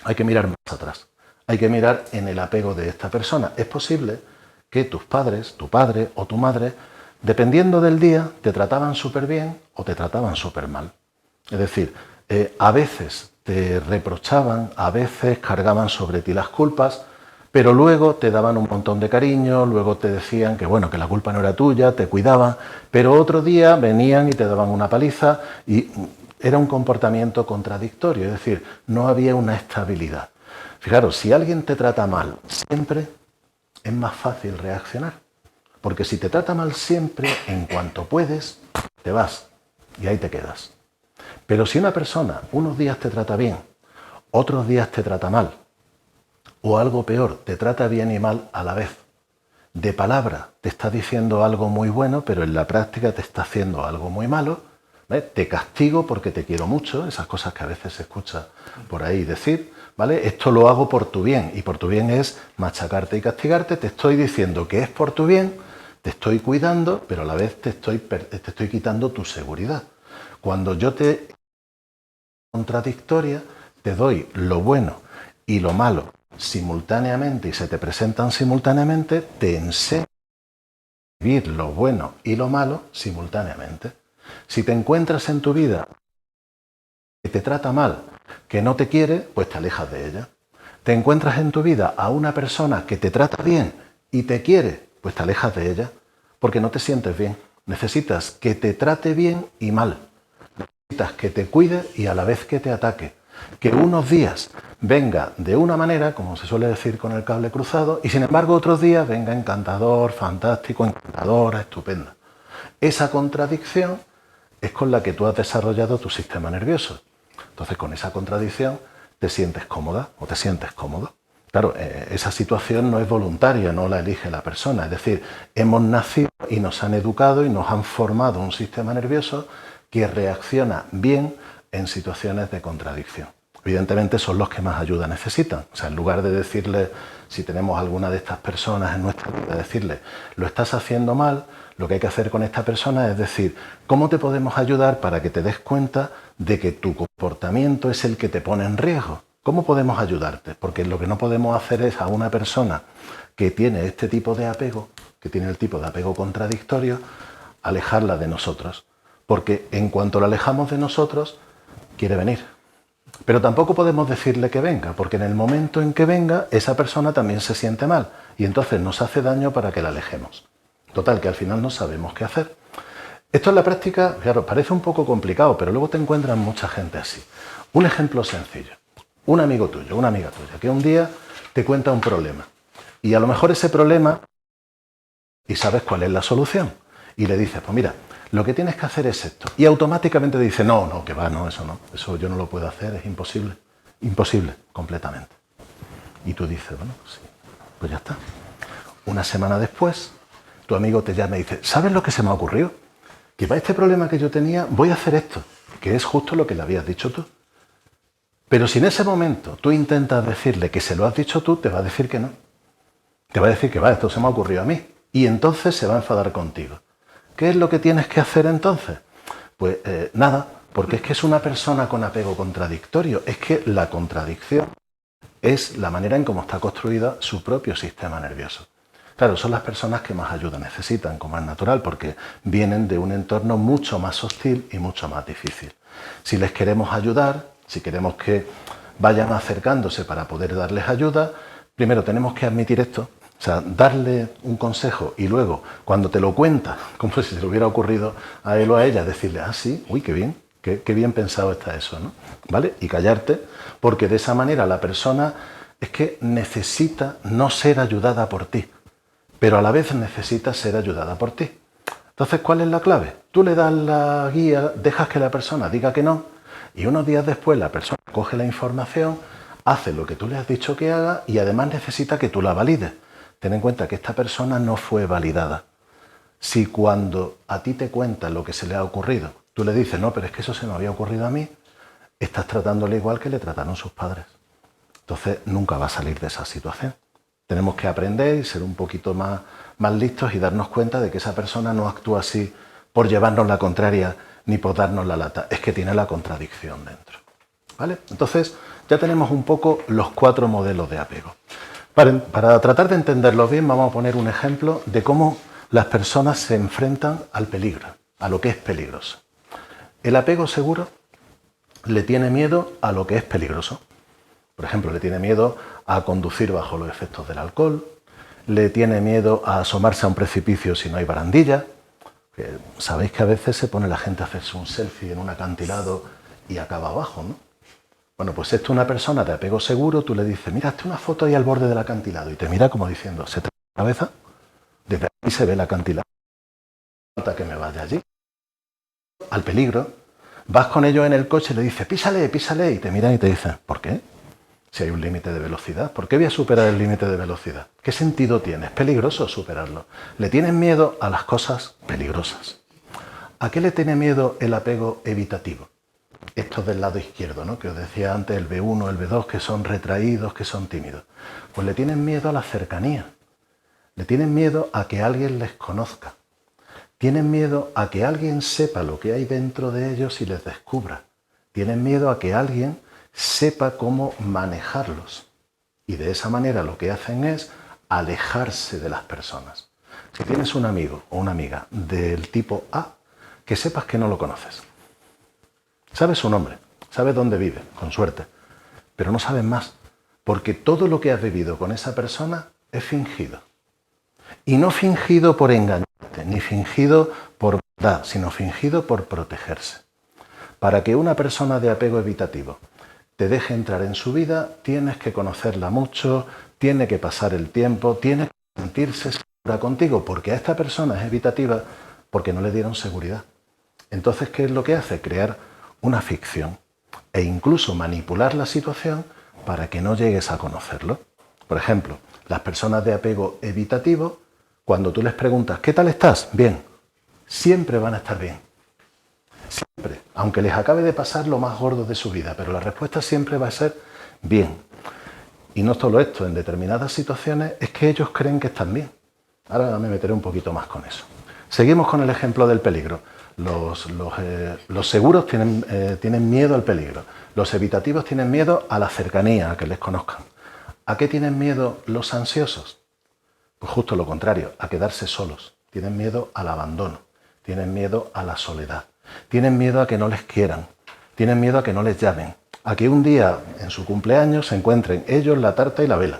hay que mirar más atrás. Hay que mirar en el apego de esta persona. Es posible que tus padres, tu padre o tu madre, dependiendo del día, te trataban súper bien o te trataban súper mal. Es decir, a veces te reprochaban, a veces cargaban sobre ti las culpas, pero luego te daban un montón de cariño, luego te decían que bueno, que la culpa no era tuya, te cuidaban, pero otro día venían y te daban una paliza y era un comportamiento contradictorio, es decir, no había una estabilidad. Fijaros, si alguien te trata mal siempre, es más fácil reaccionar. Porque si te trata mal siempre, en cuanto puedes, te vas y ahí te quedas. Pero si una persona unos días te trata bien, otros días te trata mal, o algo peor, te trata bien y mal a la vez, de palabra te está diciendo algo muy bueno, pero en la práctica te está haciendo algo muy malo, ¿ves? Te castigo porque te quiero mucho, esas cosas que a veces se escucha por ahí decir, ¿vale? Esto lo hago por tu bien, y por tu bien es machacarte y castigarte, te estoy diciendo que es por tu bien, te estoy cuidando, pero a la vez te estoy quitando tu seguridad. Cuando yo te contradictoria, te doy lo bueno y lo malo simultáneamente y se te presentan simultáneamente, te enseño a vivir lo bueno y lo malo simultáneamente. Si te encuentras en tu vida que te trata mal, que no te quiere, pues te alejas de ella. Te encuentras en tu vida a una persona que te trata bien y te quiere, pues te alejas de ella, porque no te sientes bien. Necesitas que te trate bien y mal. Necesitas que te cuide y a la vez que te ataque. Que unos días venga de una manera, como se suele decir con el cable cruzado, y sin embargo otros días venga encantador, fantástico, encantadora, estupenda. Esa contradicción es con la que tú has desarrollado tu sistema nervioso. Entonces, con esa contradicción te sientes cómoda o te sientes cómodo. Claro, esa situación no es voluntaria, no la elige la persona. Es decir, hemos nacido y nos han educado y nos han formado un sistema nervioso que reacciona bien en situaciones de contradicción. Evidentemente son los que más ayuda necesitan. O sea, en lugar de decirle, si tenemos alguna de estas personas en nuestra vida, decirle, lo estás haciendo mal, lo que hay que hacer con esta persona es decir, ¿cómo te podemos ayudar para que te des cuenta de que tu comportamiento es el que te pone en riesgo? ¿Cómo podemos ayudarte? Porque lo que no podemos hacer es a una persona que tiene este tipo de apego, que tiene el tipo de apego contradictorio, alejarla de nosotros. Porque en cuanto la alejamos de nosotros, quiere venir. Pero tampoco podemos decirle que venga, porque en el momento en que venga, esa persona también se siente mal y entonces nos hace daño para que la alejemos. Total, que al final no sabemos qué hacer. Esto en la práctica, claro, parece un poco complicado, pero luego te encuentras mucha gente así. Un ejemplo sencillo. Un amigo tuyo, una amiga tuya, que un día te cuenta un problema. Y a lo mejor ese problema, y sabes cuál es la solución. Y le dices, pues mira, lo que tienes que hacer es esto. Y automáticamente dice, no, que va, no, eso yo no lo puedo hacer, es imposible. Imposible, completamente. Y tú dices, bueno, pues sí, pues ya está. Una semana después, tu amigo te llama y dice, ¿sabes lo que se me ha ocurrido? Que para este problema que yo tenía voy a hacer esto, que es justo lo que le habías dicho tú. Pero si en ese momento tú intentas decirle que se lo has dicho tú, te va a decir que no. Te va a decir que va, esto se me ha ocurrido a mí. Y entonces se va a enfadar contigo. ¿Qué es lo que tienes que hacer entonces? Pues nada, porque es que es una persona con apego contradictorio. Es que la contradicción es la manera en cómo está construida su propio sistema nervioso. Claro, son las personas que más ayuda necesitan, como es natural, porque vienen de un entorno mucho más hostil y mucho más difícil. Si les queremos ayudar, si queremos que vayan acercándose para poder darles ayuda, primero tenemos que admitir esto, o sea, darle un consejo y luego, cuando te lo cuenta, como si se le hubiera ocurrido a él o a ella, decirle, ah, sí, uy, qué bien, qué bien pensado está eso, ¿no? ¿Vale? Y callarte, porque de esa manera la persona es que necesita no ser ayudada por ti, pero a la vez necesita ser ayudada por ti. Entonces, ¿cuál es la clave? Tú le das la guía, dejas que la persona diga que no, y unos días después la persona coge la información, hace lo que tú le has dicho que haga y además necesita que tú la valides. Ten en cuenta que esta persona no fue validada. Si cuando a ti te cuentan lo que se le ha ocurrido, tú le dices, no, pero es que eso se me había ocurrido a mí, estás tratándole igual que le trataron sus padres. Entonces nunca va a salir de esa situación. Tenemos que aprender y ser un poquito más listos y darnos cuenta de que esa persona no actúa así por llevarnos la contraria ni por darnos la lata. Es que tiene la contradicción dentro. ¿Vale? Entonces ya tenemos un poco los 4 modelos de apego. Para tratar de entenderlo bien, vamos a poner un ejemplo de cómo las personas se enfrentan al peligro, a lo que es peligroso. El apego seguro le tiene miedo a lo que es peligroso. Por ejemplo, le tiene miedo a conducir bajo los efectos del alcohol, le tiene miedo a asomarse a un precipicio si no hay barandilla. Sabéis que a veces se pone la gente a hacerse un selfie en un acantilado y acaba abajo, ¿no? Bueno, pues esto una persona de apego seguro, tú le dices, mira, hazte una foto ahí al borde del acantilado y te mira como diciendo, ¿se te la cabeza? Desde aquí se ve el acantilado. No falta que me vaya allí. Al peligro, vas con ellos en el coche y le dices, písale, písale, y te miran y te dicen, ¿por qué? Si hay un límite de velocidad, ¿por qué voy a superar el límite de velocidad? ¿Qué sentido tiene? Es peligroso superarlo. Le tienen miedo a las cosas peligrosas. ¿A qué le tiene miedo el apego evitativo? Estos del lado izquierdo, ¿no? Que os decía antes, el B1, el B2, que son retraídos, que son tímidos. Pues le tienen miedo a la cercanía. Le tienen miedo a que alguien les conozca. Tienen miedo a que alguien sepa lo que hay dentro de ellos y les descubra. Tienen miedo a que alguien sepa cómo manejarlos. Y de esa manera lo que hacen es alejarse de las personas. Si tienes un amigo o una amiga del tipo A, que sepas que no lo conoces. Sabes su nombre, sabes dónde vive, con suerte, pero no sabes más, porque todo lo que has vivido con esa persona es fingido. Y no fingido por engañarte, ni fingido por verdad, sino fingido por protegerse. Para que una persona de apego evitativo te deje entrar en su vida, tienes que conocerla mucho, tiene que pasar el tiempo, tiene que sentirse segura contigo, porque a esta persona es evitativa porque no le dieron seguridad. Entonces, ¿qué es lo que hace? Crear una ficción e incluso manipular la situación para que no llegues a conocerlo. Por ejemplo, las personas de apego evitativo, cuando tú les preguntas ¿qué tal estás? Bien, siempre van a estar bien. Siempre, aunque les acabe de pasar lo más gordo de su vida, pero la respuesta siempre va a ser bien. Y no solo esto, en determinadas situaciones es que ellos creen que están bien. Ahora me meteré un poquito más con eso. Seguimos con el ejemplo del peligro. Los seguros tienen miedo al peligro. Los evitativos tienen miedo a la cercanía, a que les conozcan. ¿A qué tienen miedo los ansiosos? Pues justo lo contrario, a quedarse solos. Tienen miedo al abandono. Tienen miedo a la soledad. Tienen miedo a que no les quieran. Tienen miedo a que no les llamen. A que un día en su cumpleaños se encuentren ellos, la tarta y la vela.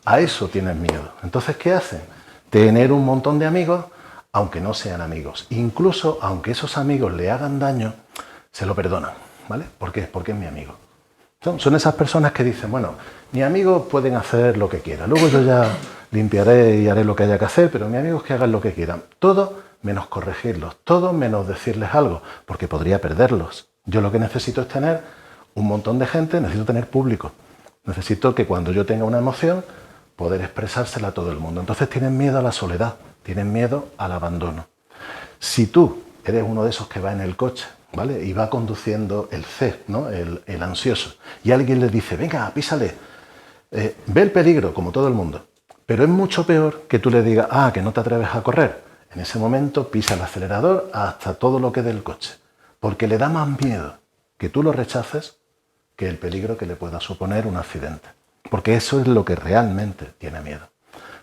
A eso tienen miedo. Entonces, ¿qué hacen? Tener un montón de amigos, aunque no sean amigos. Incluso, aunque esos amigos le hagan daño, se lo perdonan, ¿vale? ¿Por qué? Porque es mi amigo. Son esas personas que dicen, bueno, mis amigos pueden hacer lo que quieran, luego yo ya limpiaré y haré lo que haya que hacer, pero mis amigos que hagan lo que quieran. Todo menos corregirlos, todo menos decirles algo, porque podría perderlos. Yo lo que necesito es tener un montón de gente, necesito tener público. Necesito que cuando yo tenga una emoción, poder expresársela a todo el mundo. Entonces tienen miedo a la soledad, tienen miedo al abandono. Si tú eres uno de esos que va en el coche, ¿vale? Y va conduciendo el C, ¿no? El ansioso, y alguien le dice, venga, písale, ve el peligro, como todo el mundo, pero es mucho peor que tú le digas, que no te atreves a correr. En ese momento pisa el acelerador hasta todo lo que dé el coche, porque le da más miedo que tú lo rechaces que el peligro que le pueda suponer un accidente, porque eso es lo que realmente tiene miedo.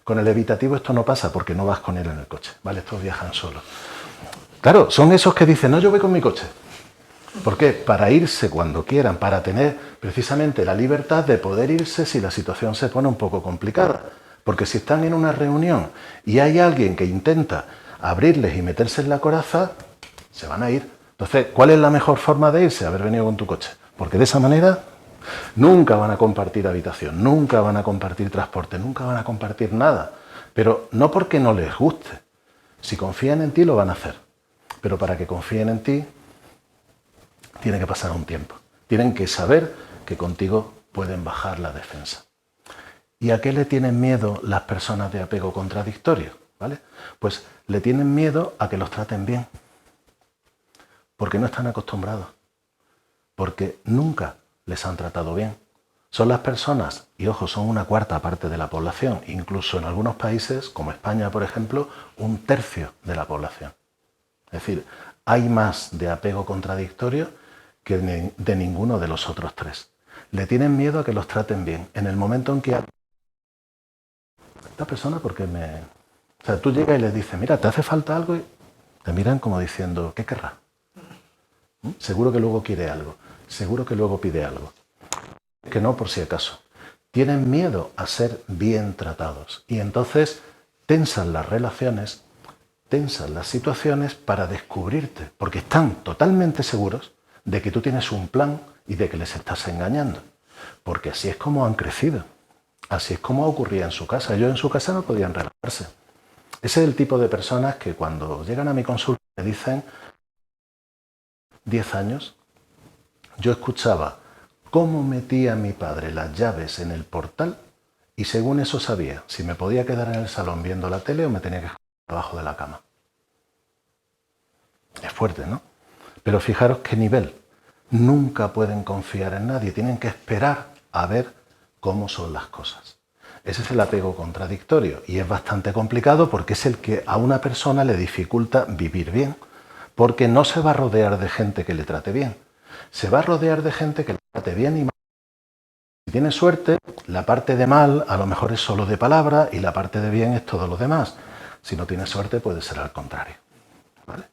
Con el evitativo esto no pasa porque no vas con él en el coche, ¿vale? Estos viajan solos. Claro, son esos que dicen, no, yo voy con mi coche. ¿Por qué? Para irse cuando quieran, para tener precisamente la libertad de poder irse si la situación se pone un poco complicada. Porque si están en una reunión y hay alguien que intenta abrirles y meterse en la coraza, se van a ir. Entonces, ¿cuál es la mejor forma de irse? Haber venido con tu coche. Porque de esa manera nunca van a compartir habitación, nunca van a compartir transporte, nunca van a compartir nada. Pero no porque no les guste. Si confían en ti, lo van a hacer. Pero para que confíen en ti, tiene que pasar un tiempo. Tienen que saber que contigo pueden bajar la defensa. ¿Y a qué le tienen miedo las personas de apego contradictorio? ¿Vale? Pues le tienen miedo a que los traten bien. Porque no están acostumbrados. Porque nunca les han tratado bien. Son las personas, y ojo, son una cuarta parte de la población, incluso en algunos países, como España, por ejemplo, 1/3 de la población. Es decir, hay más de apego contradictorio que de ninguno de los otros 3. Le tienen miedo a que los traten bien. En el momento en que esta persona, porque O sea, tú llegas y les dices, mira, ¿te hace falta algo? Y te miran como diciendo, ¿qué querrá? Seguro que luego quiere algo. Seguro que luego pide algo. Que no, por si acaso. Tienen miedo a ser bien tratados. Y entonces tensan las relaciones, tensan las situaciones para descubrirte. Porque están totalmente seguros de que tú tienes un plan y de que les estás engañando. Porque así es como han crecido. Así es como ocurría en su casa. Ellos en su casa no podían relajarse. Ese es el tipo de personas que cuando llegan a mi consulta me dicen 10 años, yo escuchaba cómo metía mi padre las llaves en el portal y según eso sabía si me podía quedar en el salón viendo la tele o me tenía que esconder abajo de la cama. Es fuerte, ¿no? Pero fijaros qué nivel. Nunca pueden confiar en nadie, tienen que esperar a ver cómo son las cosas. Ese es el apego contradictorio y es bastante complicado porque es el que a una persona le dificulta vivir bien, porque no se va a rodear de gente que le trate bien, se va a rodear de gente que le trate bien y mal. Si tiene suerte, la parte de mal a lo mejor es solo de palabra y la parte de bien es todo lo demás. Si no tiene suerte puede ser al contrario. ¿Vale?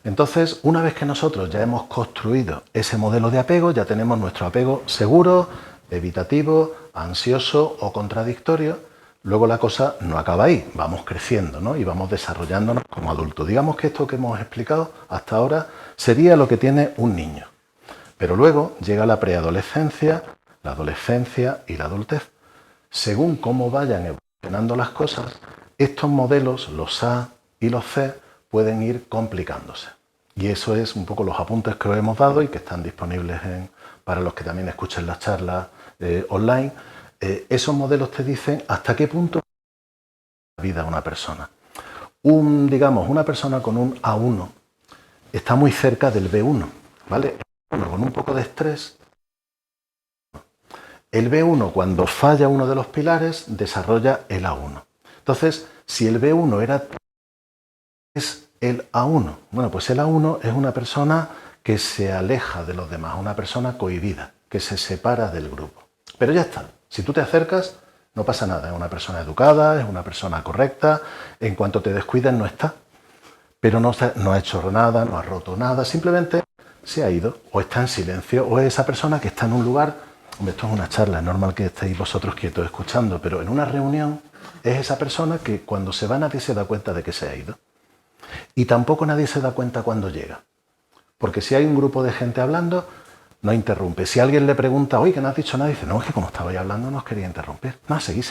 Entonces, una vez que nosotros ya hemos construido ese modelo de apego, ya tenemos nuestro apego seguro, evitativo, ansioso o contradictorio, luego la cosa no acaba ahí, vamos creciendo, ¿no? Y vamos desarrollándonos como adultos. Digamos que esto que hemos explicado hasta ahora sería lo que tiene un niño. Pero luego llega la preadolescencia, la adolescencia y la adultez. Según cómo vayan evolucionando las cosas, estos modelos, los A y los C, pueden ir complicándose. Y eso es un poco los apuntes que os hemos dado y que están disponibles para los que también escuchen las charlas online. Esos modelos te dicen hasta qué punto la vida de una persona. Digamos, una persona con un A1 está muy cerca del B1, ¿vale? Con un poco de estrés. El B1, cuando falla uno de los pilares, desarrolla el A1. Entonces, si el B1 es el A1. Bueno, pues el A1 es una persona que se aleja de los demás, una persona cohibida, que se separa del grupo. Pero ya está, si tú te acercas, no pasa nada, es una persona educada, es una persona correcta, en cuanto te descuidas no está. Pero no ha hecho nada, no ha roto nada, simplemente se ha ido, o está en silencio, o es esa persona que está en un lugar, hombre, esto es una charla, es normal que estéis vosotros quietos escuchando, pero en una reunión es esa persona que cuando se va nadie se da cuenta de que se ha ido. Y tampoco nadie se da cuenta cuando llega. Porque si hay un grupo de gente hablando, no interrumpe. Si alguien le pregunta, oye, ¿qué no has dicho nada? Dice, no, es que como estabais hablando no os quería interrumpir. No, seguí.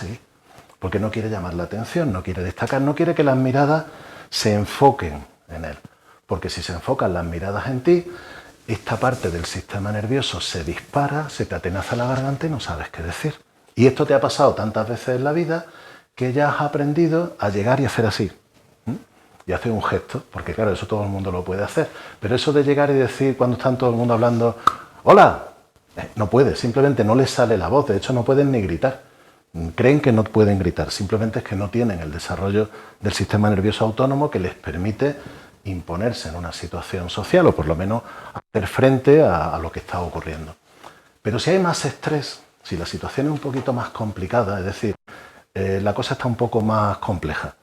Porque no quiere llamar la atención, no quiere destacar, no quiere que las miradas se enfoquen en él. Porque si se enfocan las miradas en ti, esta parte del sistema nervioso se dispara, se te atenaza la garganta y no sabes qué decir. Y esto te ha pasado tantas veces en la vida que ya has aprendido a llegar y hacer así. Y hacer un gesto, porque claro, eso todo el mundo lo puede hacer. Pero eso de llegar y decir cuando están todo el mundo hablando, ¡hola! No puede, simplemente no les sale la voz, de hecho no pueden ni gritar. Creen que no pueden gritar, simplemente es que no tienen el desarrollo del sistema nervioso autónomo que les permite imponerse en una situación social o por lo menos hacer frente a lo que está ocurriendo. Pero si hay más estrés, si la situación es un poquito más complicada, es decir, la cosa está un poco más compleja,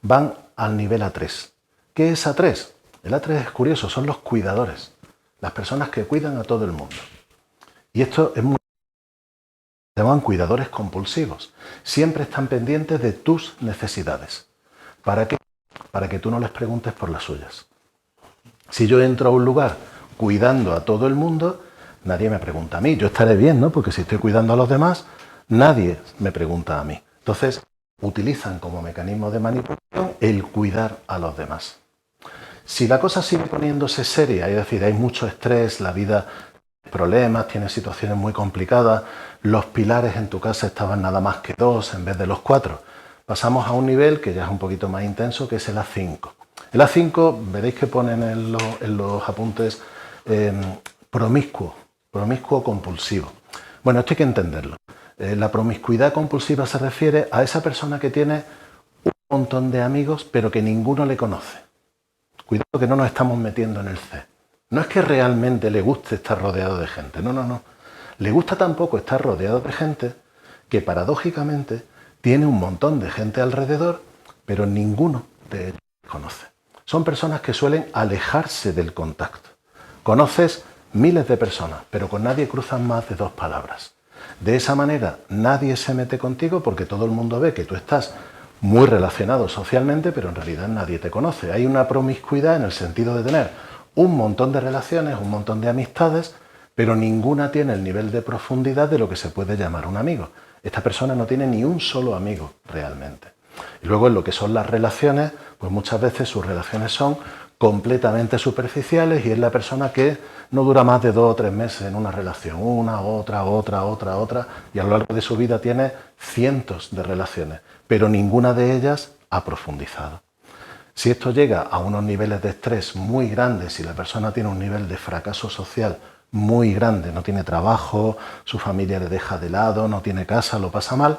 van al nivel A3. ¿Qué es A3? El A3 es curioso, son los cuidadores, las personas que cuidan a todo el mundo. Y esto es muy... Se llaman cuidadores compulsivos. Siempre están pendientes de tus necesidades. ¿Para qué? Para que tú no les preguntes por las suyas. Si yo entro a un lugar cuidando a todo el mundo, nadie me pregunta a mí. Yo estaré bien, ¿no? Porque si estoy cuidando a los demás, nadie me pregunta a mí. Entonces, utilizan como mecanismo de manipulación el cuidar a los demás. Si la cosa sigue poniéndose seria, es decir, hay mucho estrés, la vida tiene problemas, tiene situaciones muy complicadas, los pilares en tu casa estaban nada más que 2 en vez de los 4, pasamos a un nivel que ya es un poquito más intenso, que es el A5. El A5, veréis que ponen en los apuntes promiscuo compulsivo. Bueno, esto hay que entenderlo. La promiscuidad compulsiva se refiere a esa persona que tiene un montón de amigos, pero que ninguno le conoce. Cuidado que no nos estamos metiendo en el C. No es que realmente le guste estar rodeado de gente, no. Le gusta tampoco estar rodeado de gente que paradójicamente tiene un montón de gente alrededor, pero ninguno de ellos conoce. Son personas que suelen alejarse del contacto. Conoces miles de personas, pero con nadie cruzan más de 2 palabras. De esa manera nadie se mete contigo porque todo el mundo ve que tú estás muy relacionado socialmente, pero en realidad nadie te conoce. Hay una promiscuidad en el sentido de tener un montón de relaciones, un montón de amistades, pero ninguna tiene el nivel de profundidad de lo que se puede llamar un amigo. Esta persona no tiene ni un solo amigo realmente. Y luego en lo que son las relaciones, pues muchas veces sus relaciones son completamente superficiales y es la persona que no dura más de 2 o 3 meses en una relación, una, otra, y a lo largo de su vida tiene cientos de relaciones, pero ninguna de ellas ha profundizado. Si esto llega a unos niveles de estrés muy grandes, si la persona tiene un nivel de fracaso social muy grande, no tiene trabajo, su familia le deja de lado, no tiene casa, lo pasa mal,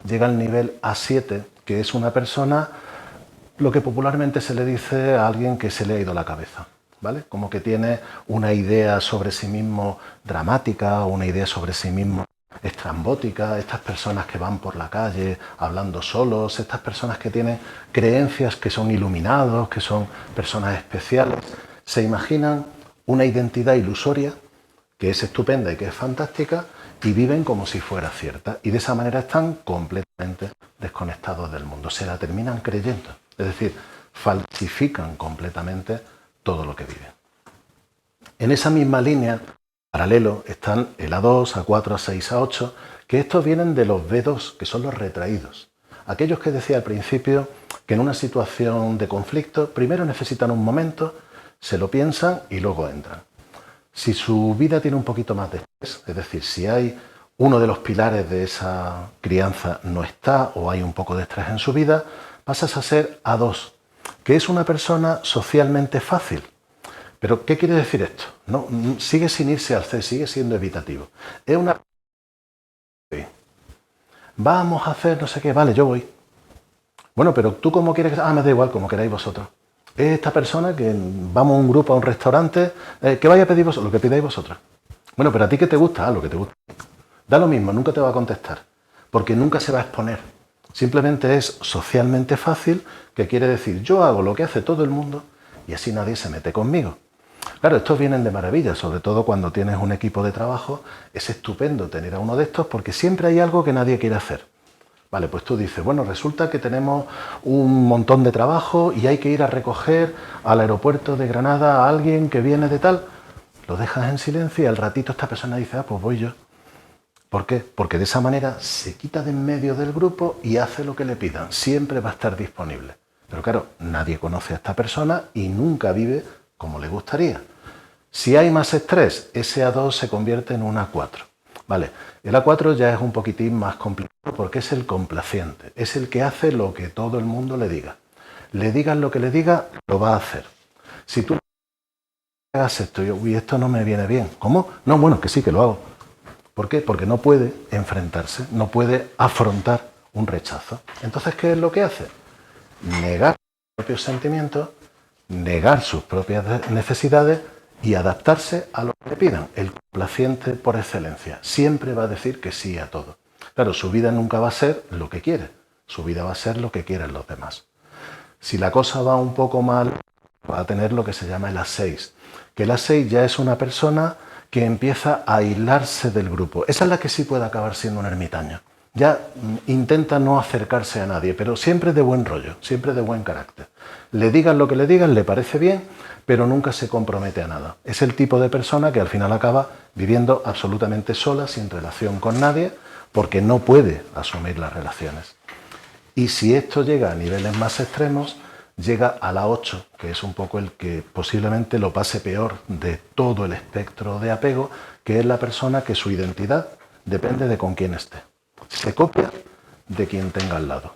llega al nivel A7, que es una persona, lo que popularmente se le dice a alguien que se le ha ido la cabeza, ¿vale? Como que tiene una idea sobre sí mismo dramática o una idea sobre sí mismo estrambótica, estas personas que van por la calle hablando solos, estas personas que tienen creencias que son iluminados, que son personas especiales, se imaginan una identidad ilusoria que es estupenda y que es fantástica y viven como si fuera cierta y de esa manera están completamente desconectados del mundo, se la terminan creyendo, es decir, falsifican completamente todo lo que viven. En esa misma línea, paralelo, están el A2, A4, A6, A8, que estos vienen de los B2, que son los retraídos. Aquellos que decía al principio que en una situación de conflicto primero necesitan un momento, se lo piensan y luego entran. Si su vida tiene un poquito más de estrés, es decir, si hay uno de los pilares de esa crianza no está o hay un poco de estrés en su vida, pasas a ser A2, que es una persona socialmente fácil. ¿Pero qué quiere decir esto? No, sigue sin irse al C, sigue siendo evitativo. Es una... Vamos a hacer no sé qué, vale, yo voy. Bueno, pero ¿tú cómo quieres que...? Ah, me da igual, como queráis vosotros. Es esta persona que vamos a un grupo, a un restaurante, que vaya a pedir vosotros, lo que pidáis vosotros. Bueno, pero a ti ¿qué te gusta? Ah, lo que te gusta. Da lo mismo, nunca te va a contestar, porque nunca se va a exponer. Simplemente es socialmente fácil, que quiere decir, yo hago lo que hace todo el mundo y así nadie se mete conmigo. Claro, estos vienen de maravilla, sobre todo cuando tienes un equipo de trabajo, es estupendo tener a uno de estos porque siempre hay algo que nadie quiere hacer. Vale, pues tú dices, bueno, resulta que tenemos un montón de trabajo y hay que ir a recoger al aeropuerto de Granada a alguien que viene de tal. Lo dejas en silencio y al ratito esta persona dice, ah, pues voy yo. ¿Por qué? Porque de esa manera se quita de en medio del grupo y hace lo que le pidan. Siempre va a estar disponible. Pero claro, nadie conoce a esta persona y nunca vive como le gustaría. Si hay más estrés, ese A2 se convierte en un A4. Vale, el A4 ya es un poquitín más complicado porque es el complaciente, es el que hace lo que todo el mundo le diga. Le digas lo que le diga, lo va a hacer. Si tú hagas esto, uy, esto no me viene bien. ¿Cómo? No, bueno, que sí, que lo hago. ¿Por qué? Porque no puede enfrentarse, no puede afrontar un rechazo. Entonces, ¿qué es lo que hace? Negar sus propios sentimientos, negar sus propias necesidades y adaptarse a lo que le pidan. El complaciente por excelencia siempre va a decir que sí a todo. Claro, su vida nunca va a ser lo que quiere, su vida va a ser lo que quieren los demás. Si la cosa va un poco mal, va a tener lo que se llama el A6, que el A6 ya es una persona que empieza a aislarse del grupo. Esa es la que sí puede acabar siendo un ermitaño. Ya intenta no acercarse a nadie, pero siempre de buen rollo, siempre de buen carácter. Le digan lo que le digan, le parece bien, pero nunca se compromete a nada. Es el tipo de persona que al final acaba viviendo absolutamente sola, sin relación con nadie, porque no puede asumir las relaciones. Y si esto llega a niveles más extremos, llega a la 8, que es un poco el que posiblemente lo pase peor de todo el espectro de apego, que es la persona que su identidad depende de con quién esté. Se copia de quien tenga al lado.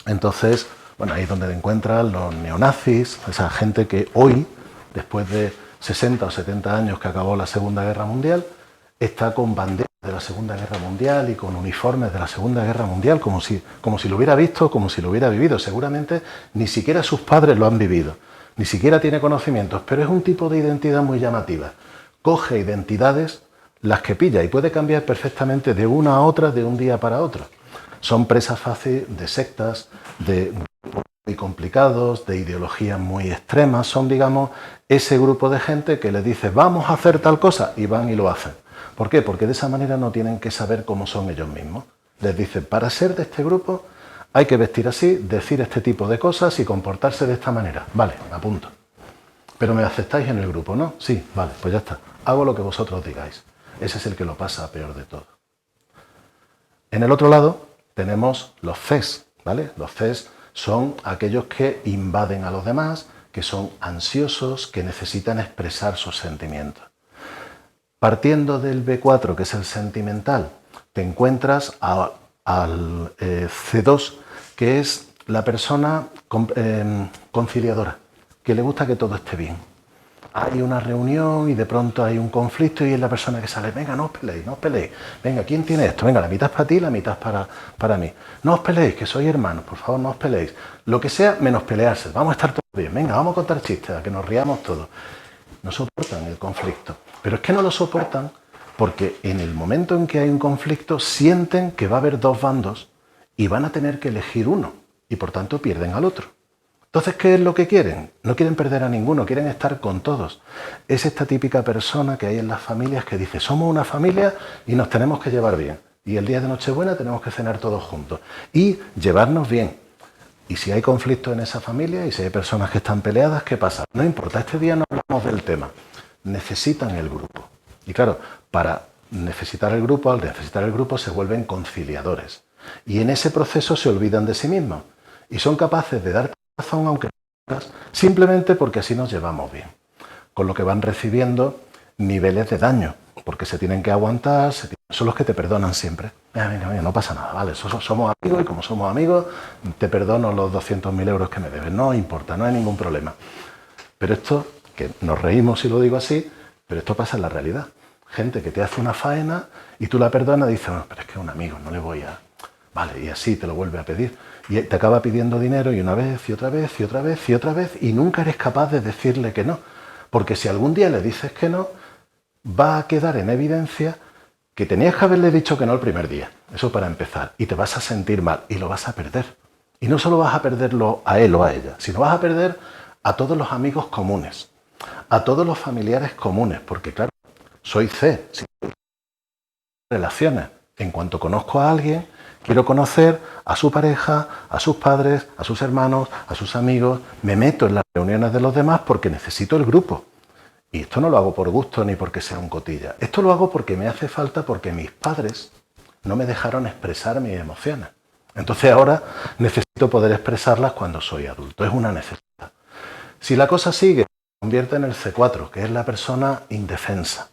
Entonces, bueno, ahí es donde encuentran los neonazis, esa gente que hoy, después de 60 o 70 años que acabó la Segunda Guerra Mundial, está con banderas de la Segunda Guerra Mundial y con uniformes de la Segunda Guerra Mundial, como si lo hubiera visto, como si lo hubiera vivido. Seguramente ni siquiera sus padres lo han vivido, ni siquiera tiene conocimientos, pero es un tipo de identidad muy llamativa. Coge identidades, las que pilla, y puede cambiar perfectamente de una a otra de un día para otro. Son presas fáciles de sectas, de grupos muy complicados, de ideologías muy extremas. Son, digamos, ese grupo de gente que le dice vamos a hacer tal cosa y van y lo hacen. ¿Por qué? Porque de esa manera no tienen que saber cómo son ellos mismos. Les dicen, para ser de este grupo hay que vestir así, decir este tipo de cosas y comportarse de esta manera. Vale, me apunto. Pero me aceptáis en el grupo, ¿no? Sí, vale, pues ya está. Hago lo que vosotros digáis. Ese es el que lo pasa peor de todo. En el otro lado tenemos los Cs, ¿vale? Los Cs son aquellos que invaden a los demás, que son ansiosos, que necesitan expresar sus sentimientos. Partiendo del B4, que es el sentimental, te encuentras al C2, que es la persona conciliadora, que le gusta que todo esté bien. Hay una reunión y de pronto hay un conflicto y es la persona que sale, venga, no os peleéis, no os peleéis. Venga, ¿quién tiene esto? Venga, la mitad es para ti, la mitad es para mí. No os peleéis, que sois hermanos, por favor, no os peleéis. Lo que sea, menos pelearse. Vamos a estar todos bien. Venga, vamos a contar chistes, a que nos riamos todos. No soportan el conflicto. Pero es que no lo soportan porque en el momento en que hay un conflicto sienten que va a haber dos bandos y van a tener que elegir uno y por tanto pierden al otro. Entonces, ¿qué es lo que quieren? No quieren perder a ninguno, quieren estar con todos. Es esta típica persona que hay en las familias que dice, somos una familia y nos tenemos que llevar bien. Y el día de Nochebuena tenemos que cenar todos juntos. Y llevarnos bien. Y si hay conflicto en esa familia y si hay personas que están peleadas, ¿qué pasa? No importa, este día no hablamos del tema. Necesitan el grupo. Y claro, para necesitar el grupo, al necesitar el grupo se vuelven conciliadores. Y en ese proceso se olvidan de sí mismos. Y son capaces de dar razón, aunque no, simplemente porque así nos llevamos bien. Con lo que van recibiendo niveles de daño, porque se tienen que aguantar, son los que te perdonan siempre. Mira, no pasa nada, vale, somos amigos y como somos amigos te perdono los 200.000 euros que me debes, no importa, no hay ningún problema. Pero esto, que nos reímos si lo digo así, pero esto pasa en la realidad. Gente que te hace una faena y tú la perdonas y dices, no, pero es que es un amigo, no le voy a... Vale, y así te lo vuelve a pedir. Y te acaba pidiendo dinero y una vez, y otra vez, y otra vez, y otra vez, y nunca eres capaz de decirle que no. Porque si algún día le dices que no, va a quedar en evidencia que tenías que haberle dicho que no el primer día. Eso para empezar. Y te vas a sentir mal y lo vas a perder. Y no solo vas a perderlo a él o a ella, sino vas a perder a todos los amigos comunes, a todos los familiares comunes, porque claro, soy C, si relaciones. En cuanto conozco a alguien, quiero conocer a su pareja, a sus padres, a sus hermanos, a sus amigos. Me meto en las reuniones de los demás porque necesito el grupo. Y esto no lo hago por gusto ni porque sea un cotilla. Esto lo hago porque me hace falta, porque mis padres no me dejaron expresar mis emociones. Entonces ahora necesito poder expresarlas cuando soy adulto. Es una necesidad. Si la cosa sigue, se convierte en el C4, que es la persona indefensa.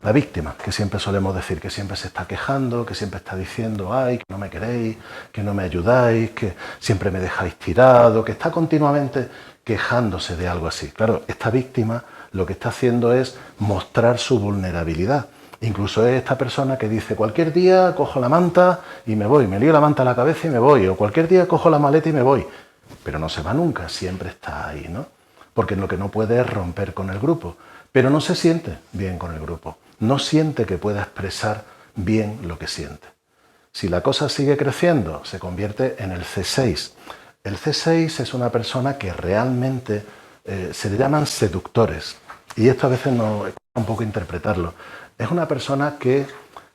La víctima, que siempre solemos decir, que siempre se está quejando, que siempre está diciendo, ay, que no me queréis, que no me ayudáis, que siempre me dejáis tirado, que está continuamente quejándose de algo así. Claro, esta víctima lo que está haciendo es mostrar su vulnerabilidad. Incluso es esta persona que dice, cualquier día cojo la manta y me voy, me lío la manta a la cabeza y me voy, o cualquier día cojo la maleta y me voy. Pero no se va nunca, siempre está ahí, ¿no? Porque lo que no puede es romper con el grupo, pero no se siente bien con el grupo. No siente que pueda expresar bien lo que siente. Si la cosa sigue creciendo, se convierte en el C6. El C6 es una persona que realmente se le llaman seductores. Y esto a veces no es un poco interpretarlo. Es una persona que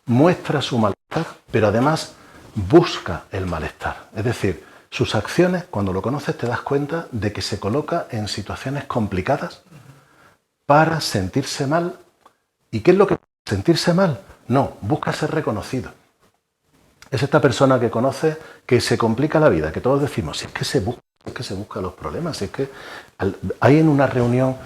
muestra su malestar, pero además busca el malestar. Es decir, sus acciones, cuando lo conoces, te das cuenta de que se coloca en situaciones complicadas para sentirse mal. ¿Y qué es lo que sentirse mal? No, busca ser reconocido. Es esta persona que conoce que se complica la vida, que todos decimos, si es que se busca los problemas, si es que hay en una reunión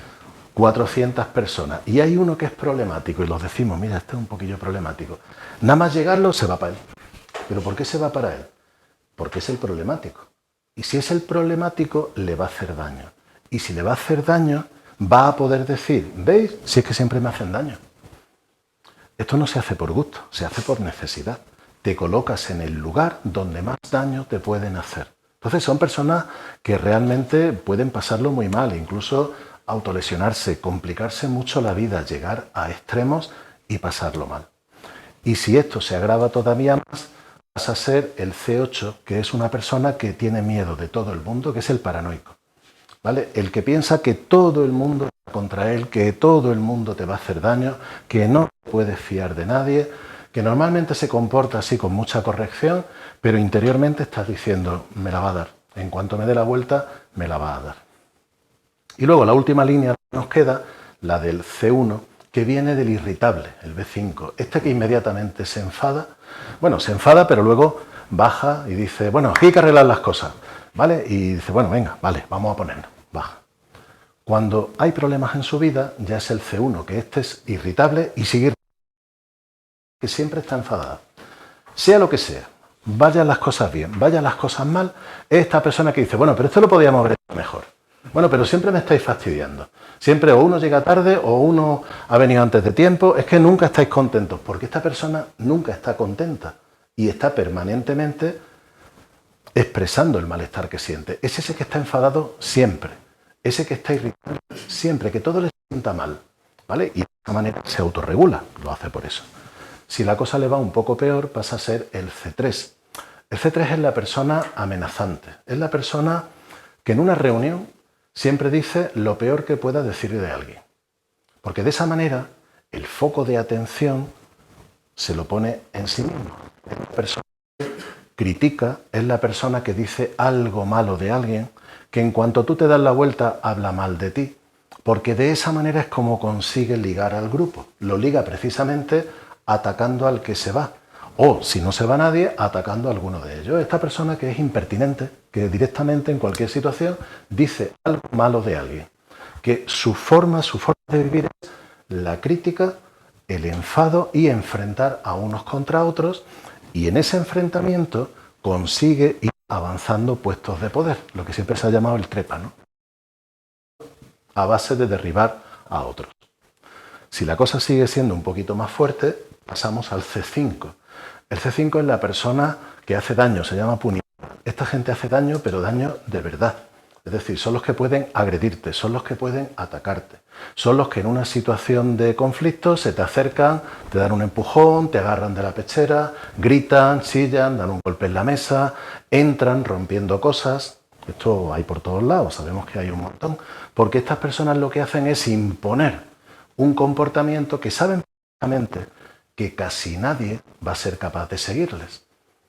400 personas y hay uno que es problemático y los decimos, mira, este es un poquillo problemático. Nada más llegarlo se va para él. ¿Pero por qué se va para él? Porque es el problemático. Y si es el problemático, le va a hacer daño. Y si le va a hacer daño, va a poder decir, ¿veis? Si es que siempre me hacen daño. Esto no se hace por gusto, se hace por necesidad. Te colocas en el lugar donde más daño te pueden hacer. Entonces son personas que realmente pueden pasarlo muy mal, incluso autolesionarse, complicarse mucho la vida, llegar a extremos y pasarlo mal. Y si esto se agrava todavía más, vas a ser el C8, que es una persona que tiene miedo de todo el mundo, que es el paranoico. ¿Vale? El que piensa que todo el mundo está contra él, que todo el mundo te va a hacer daño, que no te puedes fiar de nadie, que normalmente se comporta así con mucha corrección, pero interiormente estás diciendo, me la va a dar. En cuanto me dé la vuelta, me la va a dar. Y luego la última línea que nos queda, la del C1, que viene del irritable, el B5. Este que inmediatamente se enfada. Bueno, se enfada, pero luego baja y dice, bueno, aquí hay que arreglar las cosas. ¿Vale? Y dice, bueno, venga, vale, vamos a ponernos. Baja. Cuando hay problemas en su vida, ya es el C1, que este es irritable y sigue que siempre está enfadada. Sea lo que sea, vayan las cosas bien, vayan las cosas mal, es esta persona que dice, bueno, pero esto lo podíamos haber hecho mejor. Bueno, pero siempre me estáis fastidiando. Siempre o uno llega tarde o uno ha venido antes de tiempo. Es que nunca estáis contentos, porque esta persona nunca está contenta y está permanentemente expresando el malestar que siente. Es ese que está enfadado siempre, ese que está irritado siempre, que todo le sienta mal, ¿vale? Y de esta manera se autorregula, lo hace por eso. Si la cosa le va un poco peor, pasa a ser el C3. El C3 es la persona amenazante, es la persona que en una reunión siempre dice lo peor que pueda decir de alguien. Porque de esa manera el foco de atención se lo pone en sí mismo. Es la persona que critica, es la persona que dice algo malo de alguien, que en cuanto tú te das la vuelta habla mal de ti. Porque de esa manera es como consigue ligar al grupo. Lo liga precisamente atacando al que se va. O, si no se va nadie, atacando a alguno de ellos. Esta persona que es impertinente, que directamente en cualquier situación dice algo malo de alguien. Que su forma de vivir es la crítica, el enfado y enfrentar a unos contra otros. Y en ese enfrentamiento consigue ir avanzando puestos de poder, lo que siempre se ha llamado el trepa, ¿no? A base de derribar a otros. Si la cosa sigue siendo un poquito más fuerte, pasamos al C5. El C5 es la persona que hace daño, se llama punidor. Esta gente hace daño, pero daño de verdad. Es decir, son los que pueden agredirte, son los que pueden atacarte. Son los que en una situación de conflicto se te acercan, te dan un empujón, te agarran de la pechera, gritan, chillan, dan un golpe en la mesa, entran rompiendo cosas. Esto hay por todos lados, sabemos que hay un montón. Porque estas personas lo que hacen es imponer un comportamiento que saben perfectamente que casi nadie va a ser capaz de seguirles.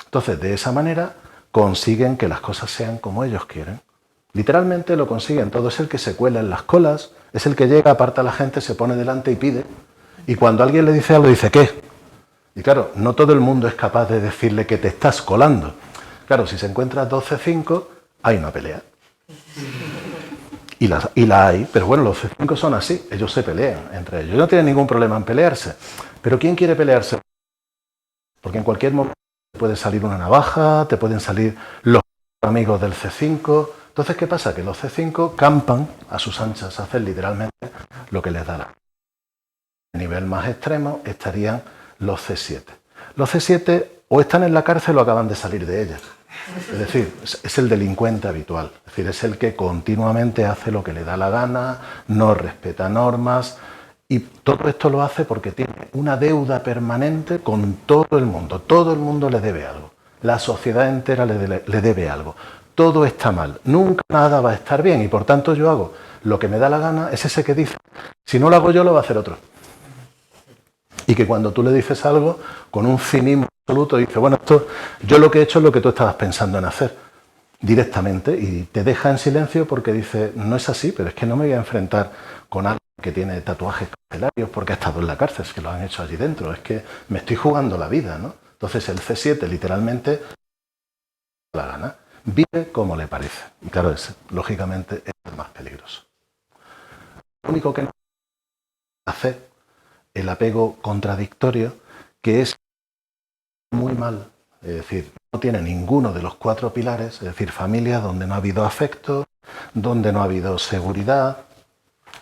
Entonces, de esa manera, consiguen que las cosas sean como ellos quieren. Literalmente lo consiguen todo. Es el que se cuela en las colas, es el que llega, aparta a la gente, se pone delante y pide. Y cuando alguien le dice algo, dice ¿qué? Y claro, no todo el mundo es capaz de decirle que te estás colando. Claro, si se encuentra 12-5, hay una pelea. Y la hay, pero bueno, los C5 son así, ellos se pelean entre ellos. No tienen ningún problema en pelearse. Pero ¿quién quiere pelearse? Porque en cualquier momento te puede salir una navaja, te pueden salir los amigos del C5. Entonces, ¿qué pasa? Que los C5 campan a sus anchas, hacen literalmente lo que les da la gana. A nivel más extremo estarían los C7. Los C7 o están en la cárcel o acaban de salir de ella. Es decir, es el delincuente habitual. Es decir, es el que continuamente hace lo que le da la gana, no respeta normas. Y todo esto lo hace porque tiene una deuda permanente con todo el mundo. Todo el mundo le debe algo. La sociedad entera le debe algo. Todo está mal. Nunca nada va a estar bien. Y por tanto yo hago lo que me da la gana. Es ese que dice, si no lo hago yo, lo va a hacer otro. Y que cuando tú le dices algo, con un cinismo absoluto, dice, bueno, esto, yo lo que he hecho es lo que tú estabas pensando en hacer. Directamente. Y te deja en silencio porque dice, no es así, pero es que no me voy a enfrentar con alguien que tiene tatuajes carcelarios porque ha estado en la cárcel, es que lo han hecho allí dentro, es que me estoy jugando la vida, ¿no? Entonces el C7 literalmente la gana, vive como le parece. Y claro, lógicamente es el más peligroso. Lo único que no hace el apego contradictorio, que es muy mal, es decir, no tiene ninguno de los 4 pilares, es decir, familia donde no ha habido afecto, donde no ha habido seguridad,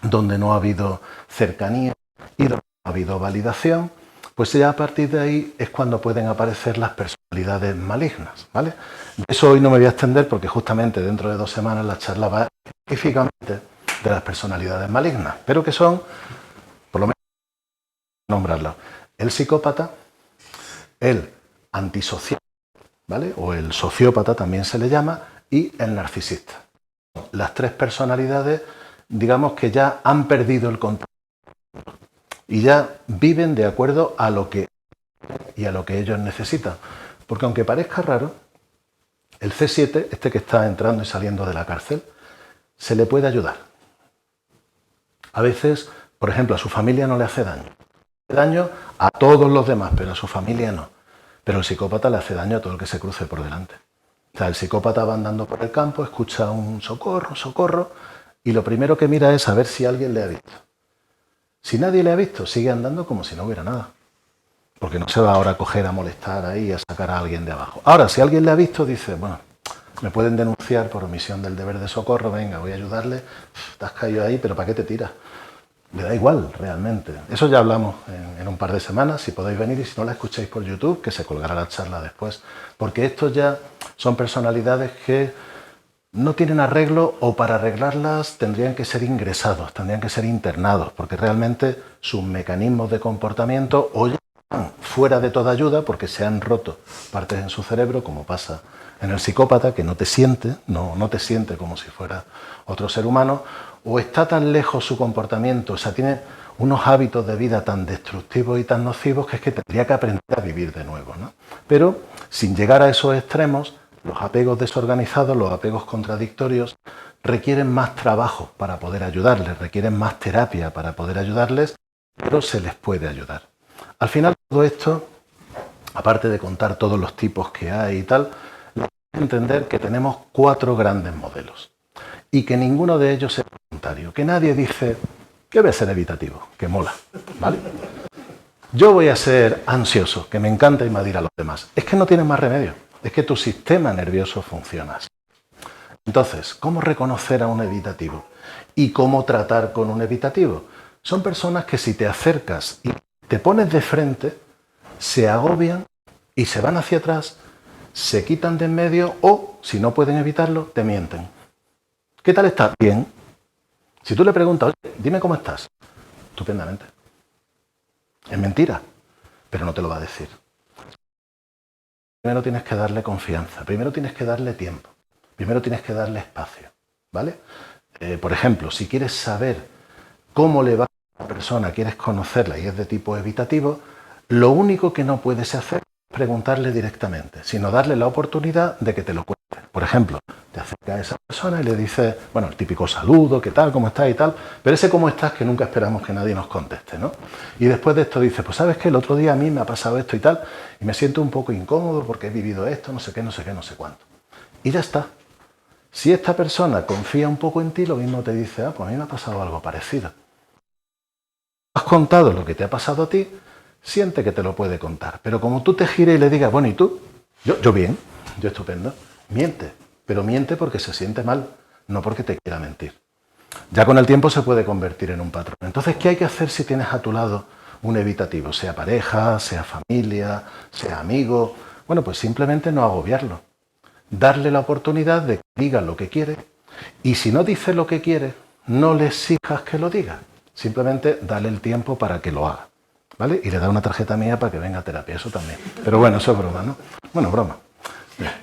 donde no ha habido cercanía y donde no ha habido validación, pues ya a partir de ahí es cuando pueden aparecer las personalidades malignas, ¿vale? De eso hoy no me voy a extender porque justamente dentro de 2 semanas la charla va específicamente de las personalidades malignas, pero que son, por lo menos, nombrarlas, el psicópata, el antisocial, ¿vale? O el sociópata también se le llama, y el narcisista. Las 3 personalidades, digamos que ya han perdido el control y ya viven de acuerdo a lo que y a lo que ellos necesitan. Porque aunque parezca raro, el C7, este que está entrando y saliendo de la cárcel, se le puede ayudar. A veces, por ejemplo, a su familia no le hace daño. Le hace daño a todos los demás, pero a su familia no. Pero el psicópata le hace daño a todo el que se cruce por delante. O sea, el psicópata va andando por el campo, escucha un socorro, socorro, y lo primero que mira es a ver si alguien le ha visto. Si nadie le ha visto, sigue andando como si no hubiera nada. Porque no se va ahora a coger a molestar ahí y a sacar a alguien de abajo. Ahora, si alguien le ha visto, dice, bueno, me pueden denunciar por omisión del deber de socorro, venga, voy a ayudarle, te has caído ahí, pero ¿para qué te tiras? Le da igual, realmente. Eso ya hablamos en un par de semanas, si podéis venir, y si no la escucháis por YouTube, que se colgará la charla después. Porque estos ya son personalidades que no tienen arreglo, o para arreglarlas tendrían que ser ingresados, tendrían que ser internados, porque realmente sus mecanismos de comportamiento o ya están fuera de toda ayuda porque se han roto partes en su cerebro, como pasa en el psicópata, que no te siente, no te siente como si fuera otro ser humano, o está tan lejos su comportamiento, o sea, tiene unos hábitos de vida tan destructivos y tan nocivos que es que tendría que aprender a vivir de nuevo, ¿no? Pero sin llegar a esos extremos, los apegos desorganizados, los apegos contradictorios, requieren más trabajo para poder ayudarles, requieren más terapia para poder ayudarles, pero se les puede ayudar. Al final, todo esto, aparte de contar todos los tipos que hay y tal, hay que entender que tenemos 4 grandes modelos y que ninguno de ellos es voluntario, que nadie dice que voy a ser evitativo, que mola, ¿vale? Yo voy a ser ansioso, que me encanta invadir a los demás. Es que no tienes más remedio. Es que tu sistema nervioso funciona así. Entonces, ¿cómo reconocer a un evitativo? ¿Y cómo tratar con un evitativo? Son personas que si te acercas y te pones de frente, se agobian y se van hacia atrás, se quitan de en medio o, si no pueden evitarlo, te mienten. ¿Qué tal estás? Bien. Si tú le preguntas, oye, dime cómo estás, estupendamente. Es mentira, pero no te lo va a decir. Primero tienes que darle confianza, primero tienes que darle tiempo, primero tienes que darle espacio, ¿vale? Por ejemplo, si quieres saber cómo le va a una persona, quieres conocerla y es de tipo evitativo, lo único que no puedes hacer es preguntarle directamente, sino darle la oportunidad de que te lo cuente. Por ejemplo, te acercas a esa persona y le dices, bueno, el típico saludo, ¿qué tal? ¿Cómo estás? Y tal, pero ese cómo estás que nunca esperamos que nadie nos conteste, ¿no? Y después de esto dice, pues sabes que el otro día a mí me ha pasado esto y tal, y me siento un poco incómodo porque he vivido esto, no sé qué, no sé qué, no sé cuánto. Y ya está. Si esta persona confía un poco en ti, lo mismo te dice, ah, pues a mí me ha pasado algo parecido. Has contado lo que te ha pasado a ti, siente que te lo puede contar. Pero como tú te gires y le digas, bueno, ¿y tú? Yo bien, yo estupendo. Miente, pero miente porque se siente mal, no porque te quiera mentir. Ya con el tiempo se puede convertir en un patrón. Entonces, ¿qué hay que hacer si tienes a tu lado un evitativo? Sea pareja, sea familia, sea amigo. Bueno, pues simplemente no agobiarlo. Darle la oportunidad de que diga lo que quiere y si no dice lo que quiere, no le exijas que lo diga. Simplemente dale el tiempo para que lo haga. ¿Vale? Y le da una tarjeta mía para que venga a terapia, eso también. Pero bueno, eso es broma, ¿no? Bueno, broma.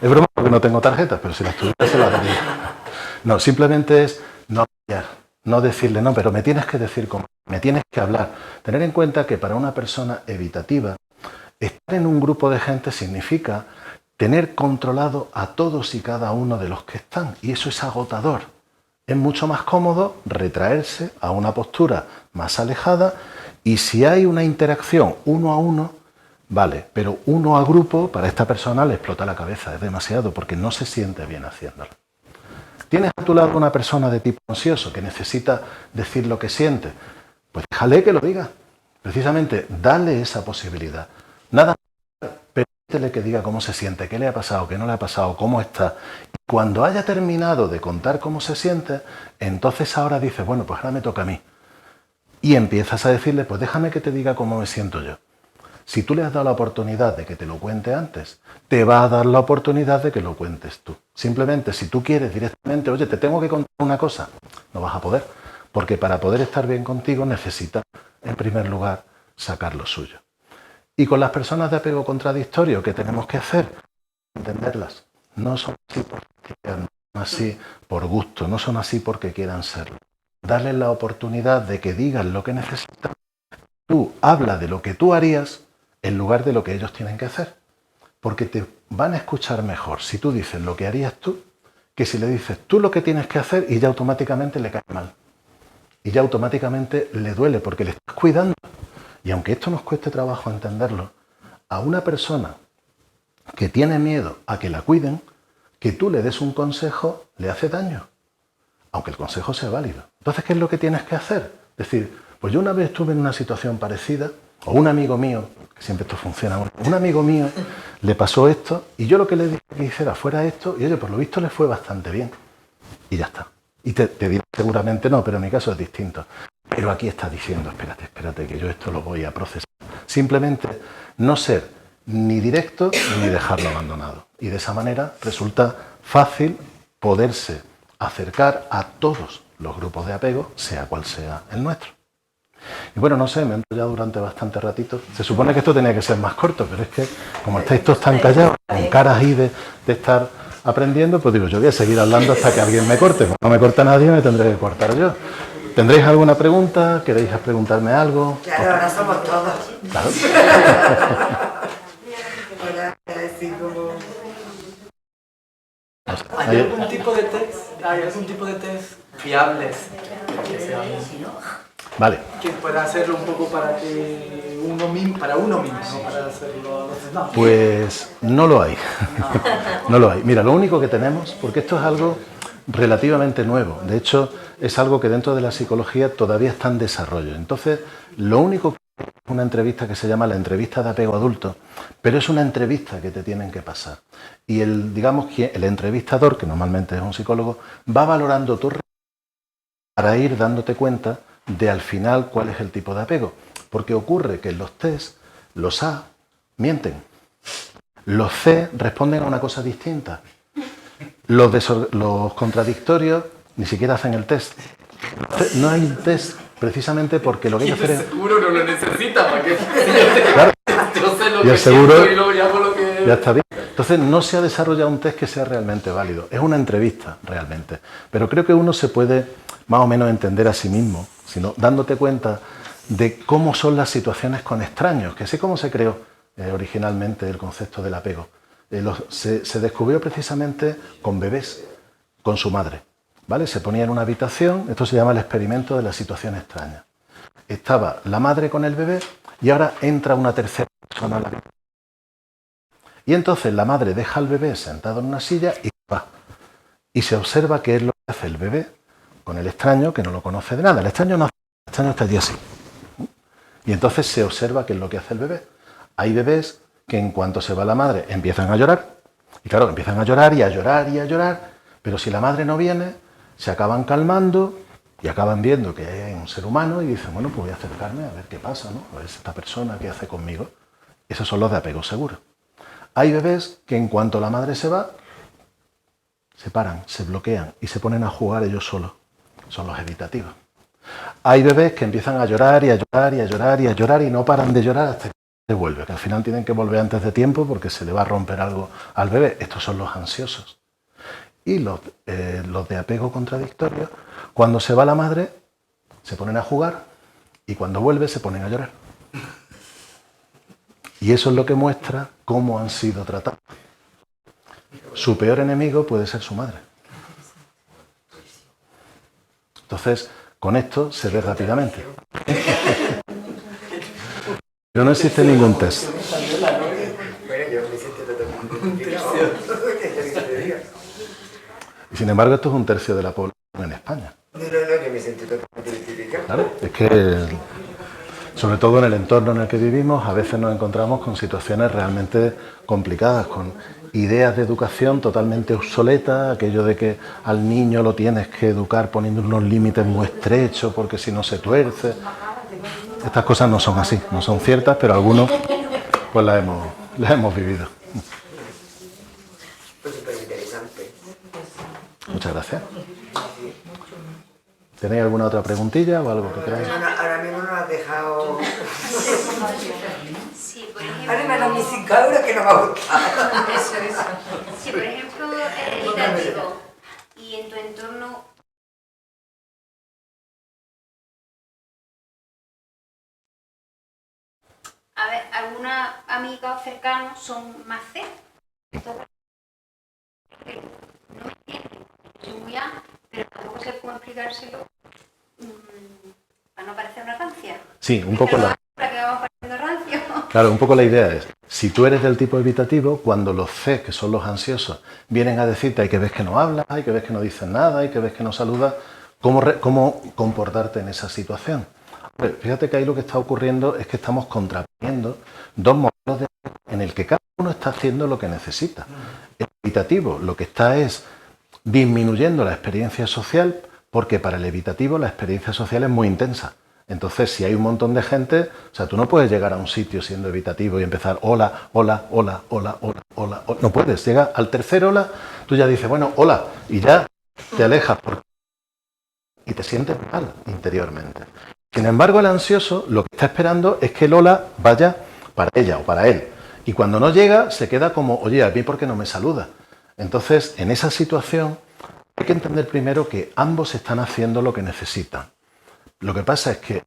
Es broma porque no tengo tarjetas, pero si las tuviera se las daría. No, simplemente es no apoyar, no decirle no, pero me tienes que decir cómo, me tienes que hablar. Tener en cuenta que para una persona evitativa, estar en un grupo de gente significa tener controlado a todos y cada uno de los que están, y eso es agotador. Es mucho más cómodo retraerse a una postura más alejada y si hay una interacción uno a uno, vale, pero uno a grupo, para esta persona le explota la cabeza, es demasiado porque no se siente bien haciéndolo. ¿Tienes a tu lado una persona de tipo ansioso que necesita decir lo que siente? Pues déjale que lo diga. Precisamente, dale esa posibilidad. Nada más, permítele que diga cómo se siente, qué le ha pasado, qué no le ha pasado, cómo está. Y cuando haya terminado de contar cómo se siente, entonces ahora dices, bueno, pues ahora me toca a mí. Y empiezas a decirle, pues déjame que te diga cómo me siento yo. Si tú le has dado la oportunidad de que te lo cuente antes, te va a dar la oportunidad de que lo cuentes tú. Simplemente, si tú quieres directamente, oye, te tengo que contar una cosa, no vas a poder. Porque para poder estar bien contigo necesitas, en primer lugar, sacar lo suyo. Y con las personas de apego contradictorio, ¿qué tenemos que hacer? Entenderlas. No son así porque quieran, no son así por gusto, no son así porque quieran serlo. Darles la oportunidad de que digan lo que necesitan. Tú habla de lo que tú harías en lugar de lo que ellos tienen que hacer. Porque te van a escuchar mejor si tú dices lo que harías tú, que si le dices tú lo que tienes que hacer y ya automáticamente le cae mal. Y ya automáticamente le duele porque le estás cuidando. Y aunque esto nos cueste trabajo entenderlo, a una persona que tiene miedo a que la cuiden, que tú le des un consejo le hace daño, aunque el consejo sea válido. Entonces, ¿qué es lo que tienes que hacer? Decir, pues yo una vez estuve en una situación parecida, o un amigo mío, que siempre esto funciona, un amigo mío le pasó esto y yo lo que le dije que hiciera fuera esto y oye, por lo visto le fue bastante bien. Y ya está. Y te diré seguramente no, pero en mi caso es distinto. Pero aquí está diciendo, espérate, que yo esto lo voy a procesar. Simplemente no ser ni directo ni dejarlo abandonado. Y de esa manera resulta fácil poderse acercar a todos los grupos de apego, sea cual sea el nuestro. Y bueno, no sé, me he enrollado durante bastante ratito. Se supone que esto tenía que ser más corto, pero es que como estáis todos tan callados, con caras ahí de estar aprendiendo, pues digo, yo voy a seguir hablando hasta que alguien me corte. Como no me corta nadie, me tendré que cortar yo. ¿Tendréis alguna pregunta? ¿Queréis preguntarme algo? Claro, ahora somos todos. Claro. Hola, así como... ¿Hay algún tipo de test? ¿Hay algún tipo de test fiables que sean, Vale. que pueda hacerlo un poco para que uno mismo, no para hacerlo a los demás? Pues no lo hay. No lo hay. Mira, lo único que tenemos, porque esto es algo relativamente nuevo, de hecho es algo que dentro de la psicología todavía está en desarrollo. Entonces, lo único que es una entrevista que se llama la entrevista de apego adulto, pero es una entrevista que te tienen que pasar. Y digamos que el entrevistador, que normalmente es un psicólogo, va valorando tu para ir dándote cuenta de al final cuál es el tipo de apego. Porque ocurre que en los test, los A mienten, los C responden a una cosa distinta, los contradictorios ni siquiera hacen el test. No hay test precisamente porque lo que hay que hacer es... El seguro no lo necesita para que... Claro. Yo sé lo Y el que seguro siento y luego llamo lo que... ya está bien. Entonces no se ha desarrollado un test que sea realmente válido. Es una entrevista realmente. Pero creo que uno se puede más o menos entender a sí mismo, sino dándote cuenta de cómo son las situaciones con extraños, que sé cómo se creó originalmente el concepto del apego. Se descubrió precisamente con bebés, con su madre. ¿Vale? Se ponía en una habitación, esto se llama el experimento de la situación extraña. Estaba la madre con el bebé y ahora entra una tercera persona a la habitación. Y entonces la madre deja al bebé sentado en una silla y va. y se observa qué es lo que hace el bebé con el extraño que no lo conoce de nada. El extraño no hace nada, el extraño está allí así. Y entonces se observa qué es lo que hace el bebé. Hay bebés que en cuanto se va la madre empiezan a llorar. Y claro, empiezan a llorar y a llorar y a llorar. Pero si la madre no viene, se acaban calmando y acaban viendo que hay un ser humano y dicen, bueno, pues voy a acercarme a ver qué pasa, ¿no? A ver esta persona, qué hace conmigo. Esos son los de apego seguro. Hay bebés que en cuanto la madre se va, se paran, se bloquean y se ponen a jugar ellos solos. Son los evitativos. Hay bebés que empiezan a llorar y a llorar y a llorar y a llorar y no paran de llorar hasta que se vuelve, que al final tienen que volver antes de tiempo porque se le va a romper algo al bebé. Estos son los ansiosos. Y los de apego contradictorio, cuando se va la madre, se ponen a jugar y cuando vuelve se ponen a llorar. Y eso es lo que muestra cómo han sido tratados. Su peor enemigo puede ser su madre. Entonces, con esto se ve rápidamente. Pero no existe ningún test. Bueno, yo me siento totalmente identificado. Y sin embargo, esto es 1/3 de la población en España. No, que me siento totalmente identificado. Claro, es que, sobre todo en el entorno en el que vivimos, a veces nos encontramos con situaciones realmente complicadas, con ideas de educación totalmente obsoletas, aquello de que al niño lo tienes que educar poniendo unos límites muy estrechos porque si no se tuerce. Estas cosas no son así, no son ciertas, pero algunos pues las hemos vivido. Pues súper interesante. Muchas gracias. ¿Tenéis alguna otra preguntilla o algo que queráis? Ahora mismo nos has dejado... Sí, por ejemplo... Ahora me dan mis 5 euros que no me ha gustado. Eso. Si por ejemplo eres evitativo y en tu entorno... A ver, algunas amigas cercanas son más C. Entonces, no me entienden. Soy muy A, pero tampoco sé cómo explicárselo para no parecer una rancia. Sí, un poco la... Para que vamos pareciendo rancio. Claro, un poco la idea es, si tú eres del tipo evitativo, cuando los C, que son los ansiosos, vienen a decirte hay que ves que no hablas, hay que ves que no dices nada, hay que ves que no saludas, ¿cómo comportarte en esa situación? Fíjate que ahí lo que está ocurriendo es que estamos contraponiendo dos modelos de en el que cada uno está haciendo lo que necesita. El evitativo lo que está es disminuyendo la experiencia social porque para el evitativo la experiencia social es muy intensa. Entonces, si hay un montón de gente, o sea, tú no puedes llegar a un sitio siendo evitativo y empezar hola, hola, hola, hola, hola, hola, hola. No puedes. Llega al tercer hola, tú ya dices, bueno, hola, y ya te alejas y te sientes mal interiormente. Sin embargo, el ansioso lo que está esperando es que el hola vaya para ella o para él. Y cuando no llega, se queda como, oye, ¿a mí por qué no me saluda? Entonces, en esa situación, hay que entender primero que ambos están haciendo lo que necesitan. Lo que pasa es que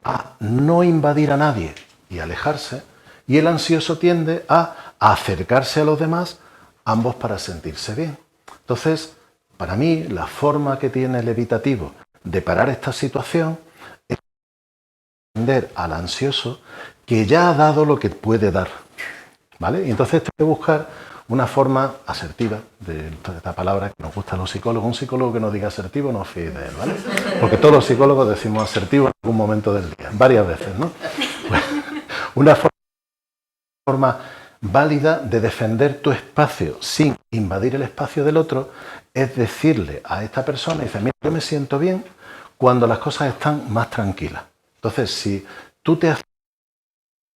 a no invadir a nadie y alejarse, y el ansioso tiende a acercarse a los demás, ambos para sentirse bien. Entonces, para mí, la forma que tiene el evitativo de parar esta situación es entender al ansioso que ya ha dado lo que puede dar, ¿vale? Y entonces tengo que buscar una forma asertiva de esta palabra que nos gusta a los psicólogos. Un psicólogo que no diga asertivo no os fiéis de él, ¿vale? Porque todos los psicólogos decimos asertivo en algún momento del día, varias veces, ¿no? Pues, una forma válida de defender tu espacio sin invadir el espacio del otro es decirle a esta persona, dice, mira, yo me siento bien cuando las cosas están más tranquilas. Entonces, si tú te haces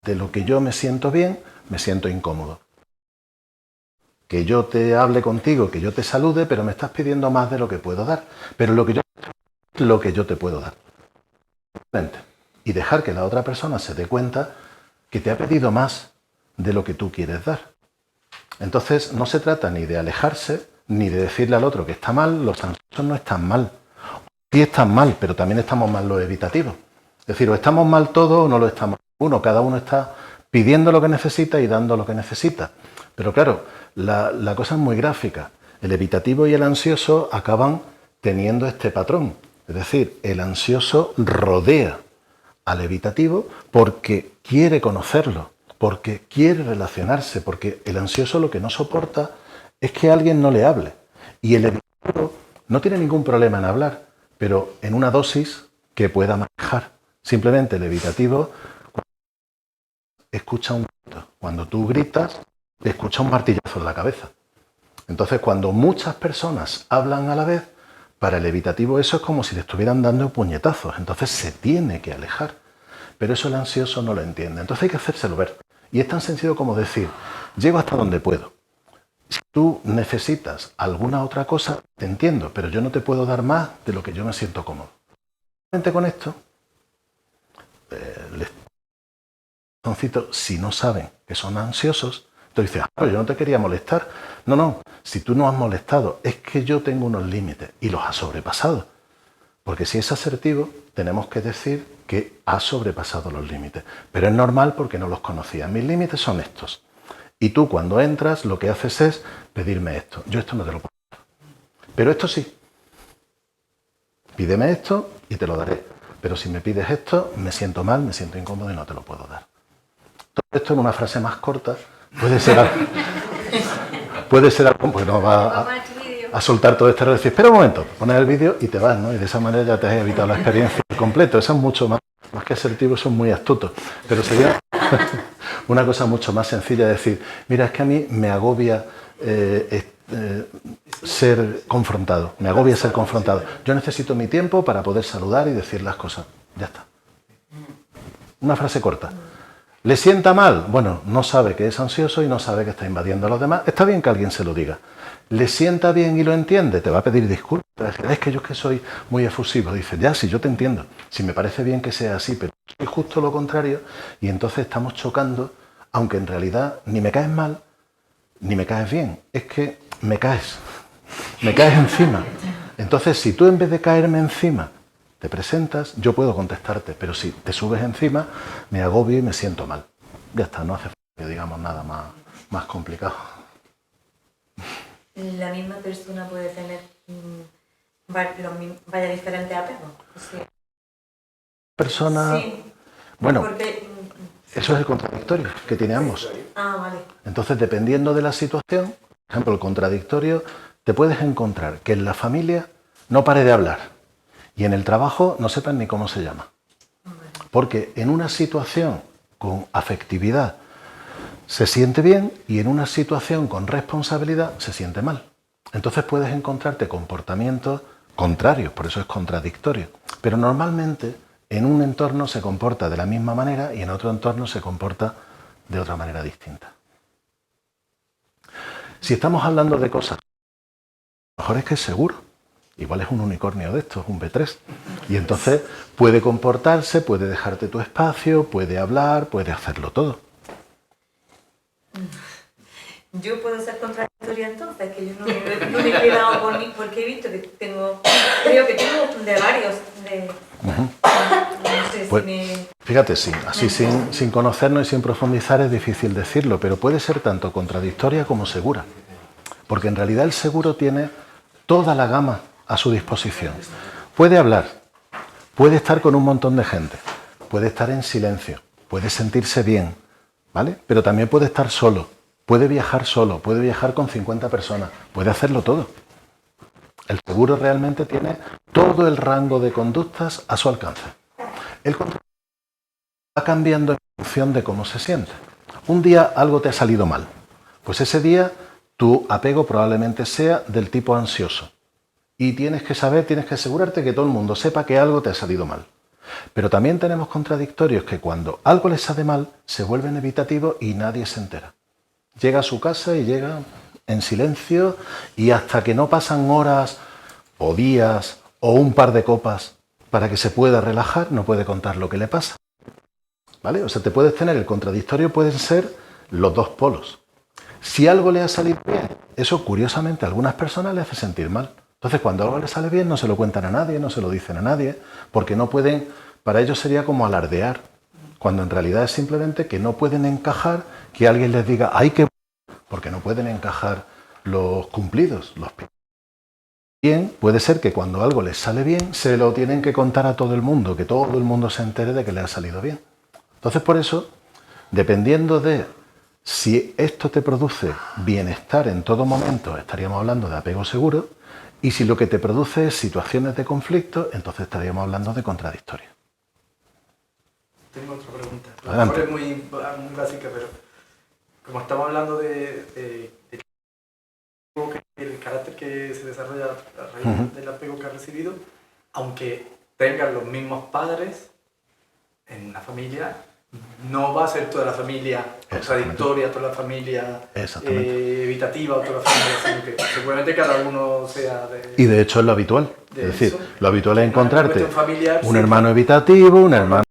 de lo que yo me siento bien, me siento incómodo. Que yo te hable contigo, que yo te salude, pero me estás pidiendo más de lo que puedo dar. Pero lo que yo te puedo dar. Y dejar que la otra persona se dé cuenta que te ha pedido más de lo que tú quieres dar. Entonces, no se trata ni de alejarse, ni de decirle al otro que está mal. Los ansiosos no están mal. Sí están mal, pero también estamos mal los evitativos. Es decir, o estamos mal todos o no lo estamos uno. Cada uno está pidiendo lo que necesita y dando lo que necesita. Pero claro, la cosa es muy gráfica. El evitativo y el ansioso acaban teniendo este patrón. Es decir, el ansioso rodea al evitativo porque quiere conocerlo, porque quiere relacionarse, porque el ansioso lo que no soporta es que alguien no le hable. Y el evitativo no tiene ningún problema en hablar, pero en una dosis que pueda manejar. Simplemente el evitativo escucha un grito. Cuando tú gritas, escucha un martillazo en la cabeza. Entonces, cuando muchas personas hablan a la vez, para el evitativo eso es como si le estuvieran dando puñetazos. Entonces se tiene que alejar. Pero eso el ansioso no lo entiende. Entonces hay que hacérselo ver. Y es tan sencillo como decir, llego hasta donde puedo. Si tú necesitas alguna otra cosa, te entiendo, pero yo no te puedo dar más de lo que yo me siento cómodo. Con esto, si no saben que son ansiosos, entonces dices, yo no te quería molestar. No, no, si tú no has molestado, es que yo tengo unos límites y los has sobrepasado. Porque si es asertivo, tenemos que decir que has sobrepasado los límites. Pero es normal porque no los conocías. Mis límites son estos. Y tú cuando entras lo que haces es pedirme esto. Yo esto no te lo puedo dar. Pero esto sí. Pídeme esto y te lo daré. Pero si me pides esto, me siento mal, me siento incómodo y no te lo puedo dar. Todo esto en una frase más corta puede ser algo, pues no va a soltar todo este rollo. Espera un momento, pones el vídeo y te vas, ¿no? Y de esa manera ya te has evitado la experiencia por completo. Eso es mucho más que asertivo, son muy astutos. Pero sería una cosa mucho más sencilla de decir, mira, es que a mí me agobia ser confrontado, me agobia ser confrontado. Yo necesito mi tiempo para poder saludar y decir las cosas. Ya está. Una frase corta. ¿Le sienta mal? Bueno, no sabe que es ansioso y no sabe que está invadiendo a los demás. Está bien que alguien se lo diga. ¿Le sienta bien y lo entiende? Te va a pedir disculpas. Te va a decir, es que yo que soy muy efusivo. Dice, ya, sí, yo te entiendo. Si me parece bien que sea así, pero soy justo lo contrario. Y entonces estamos chocando, aunque en realidad ni me caes mal, ni me caes bien. Es que me caes encima. Entonces, si tú en vez de caerme encima te presentas, yo puedo contestarte, pero si te subes encima, me agobio y me siento mal. Ya está, no hace falta que digamos nada más complicado. La misma persona puede tener vaya diferente apego. Sí. Persona. Sí. Bueno, porque, eso es el contradictorio que tiene ambos. Ah, vale. Entonces, dependiendo de la situación, por ejemplo, el contradictorio, te puedes encontrar que en la familia no pare de hablar y en el trabajo no sepan ni cómo se llama. Porque en una situación con afectividad se siente bien y en una situación con responsabilidad se siente mal. Entonces puedes encontrarte comportamientos contrarios, por eso es contradictorio. Pero normalmente en un entorno se comporta de la misma manera y en otro entorno se comporta de otra manera distinta. Si estamos hablando de cosas, lo mejor es que es seguro. Igual es un unicornio de estos, un B3. Y entonces puede comportarse, puede dejarte tu espacio, puede hablar, puede hacerlo todo. Yo puedo ser contradictoria entonces, que yo no me he quedado por mí, porque he visto que creo que tengo de varios. No sé Pues, si me... fíjate, sí, así sin conocernos y sin profundizar es difícil decirlo, pero puede ser tanto contradictoria como segura. Porque en realidad el seguro tiene toda la gama a su disposición. Puede hablar, puede estar con un montón de gente, puede estar en silencio, puede sentirse bien, ¿vale? Pero también puede estar solo, puede viajar con 50 personas, puede hacerlo todo. El seguro realmente tiene todo el rango de conductas a su alcance. El control va cambiando en función de cómo se siente. Un día algo te ha salido mal, pues ese día tu apego probablemente sea del tipo ansioso. Y tienes que asegurarte que todo el mundo sepa que algo te ha salido mal. Pero también tenemos contradictorios que cuando algo les sale mal, se vuelven evitativos y nadie se entera. Llega a su casa y llega en silencio y hasta que no pasan horas o días o un par de copas para que se pueda relajar, no puede contar lo que le pasa. ¿Vale? O sea, te puedes tener el contradictorio, pueden ser los dos polos. Si algo le ha salido bien, eso curiosamente a algunas personas le hace sentir mal. Entonces, cuando algo les sale bien, no se lo cuentan a nadie, no se lo dicen a nadie, porque no pueden, para ellos sería como alardear, cuando en realidad es simplemente que no pueden encajar, que alguien les diga, ¡ay, qué bueno! Porque no pueden encajar los cumplidos, los bien, puede ser que cuando algo les sale bien, se lo tienen que contar a todo el mundo, que todo el mundo se entere de que le ha salido bien. Entonces, por eso, dependiendo de Si esto te produce bienestar en todo momento, estaríamos hablando de apego seguro, y si lo que te produce es situaciones de conflicto, entonces estaríamos hablando de contradictorio. Tengo otra pregunta. A lo Adelante. mejor es muy básica, pero como estamos hablando de el carácter que se desarrolla a raíz del apego que ha recibido, aunque tengan los mismos padres en una familia, no va a ser toda la familia contradictoria, toda la familia evitativa, o toda la familia, sino que seguramente cada uno sea de... Y de hecho es lo habitual. De Es decir, eso. lo habitual es encontrarte Familiar, un sí. hermano evitativo, un hermano,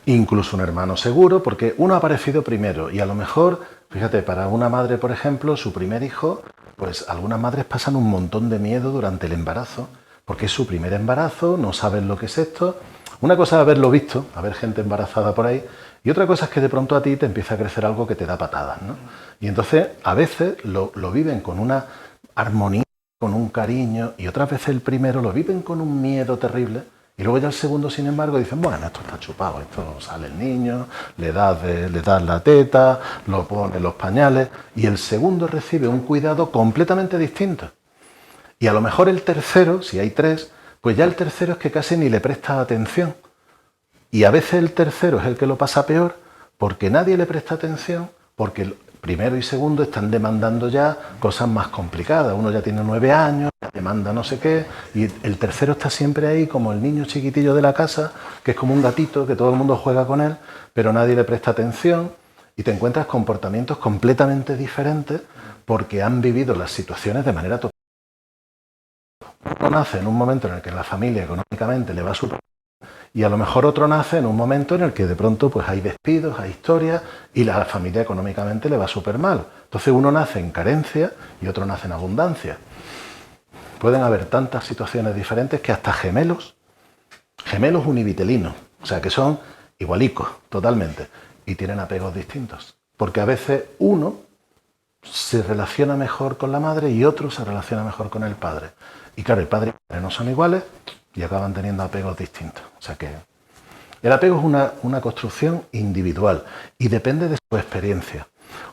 incluso un hermano seguro, porque uno ha aparecido primero y a lo mejor, fíjate, para una madre, por ejemplo, su primer hijo, pues algunas madres pasan un montón de miedo durante el embarazo, porque es su primer embarazo, no saben lo que es esto. Una cosa es haberlo visto, haber gente embarazada por ahí, y otra cosa es que de pronto a ti te empieza a crecer algo que te da patadas, ¿no? Y entonces a veces lo viven con una armonía, con un cariño, y otras veces el primero lo viven con un miedo terrible, y luego ya el segundo, sin embargo, dicen, bueno, esto está chupado, esto sale el niño, le das la teta, lo pone los pañales, y el segundo recibe un cuidado completamente distinto. Y a lo mejor el tercero, si hay tres, pues ya el tercero es que casi ni le presta atención. Y a veces el tercero es el que lo pasa peor porque nadie le presta atención, porque el primero y segundo están demandando ya cosas más complicadas. Uno ya tiene 9 años, ya demanda no sé qué, y el tercero está siempre ahí como el niño chiquitillo de la casa, que es como un gatito, que todo el mundo juega con él, pero nadie le presta atención, y te encuentras comportamientos completamente diferentes porque han vivido las situaciones de manera total. Uno nace en un momento en el que la familia económicamente le va súper bien, y a lo mejor otro nace en un momento en el que de pronto pues hay despidos, hay historias y la familia económicamente le va súper mal. Entonces uno nace en carencia y otro nace en abundancia. Pueden haber tantas situaciones diferentes que hasta gemelos univitelinos, o sea que son igualicos totalmente y tienen apegos distintos. Porque a veces uno se relaciona mejor con la madre y otro se relaciona mejor con el padre. Y claro, el padre y la madre no son iguales y acaban teniendo apegos distintos. O sea que el apego es una construcción individual y depende de su experiencia.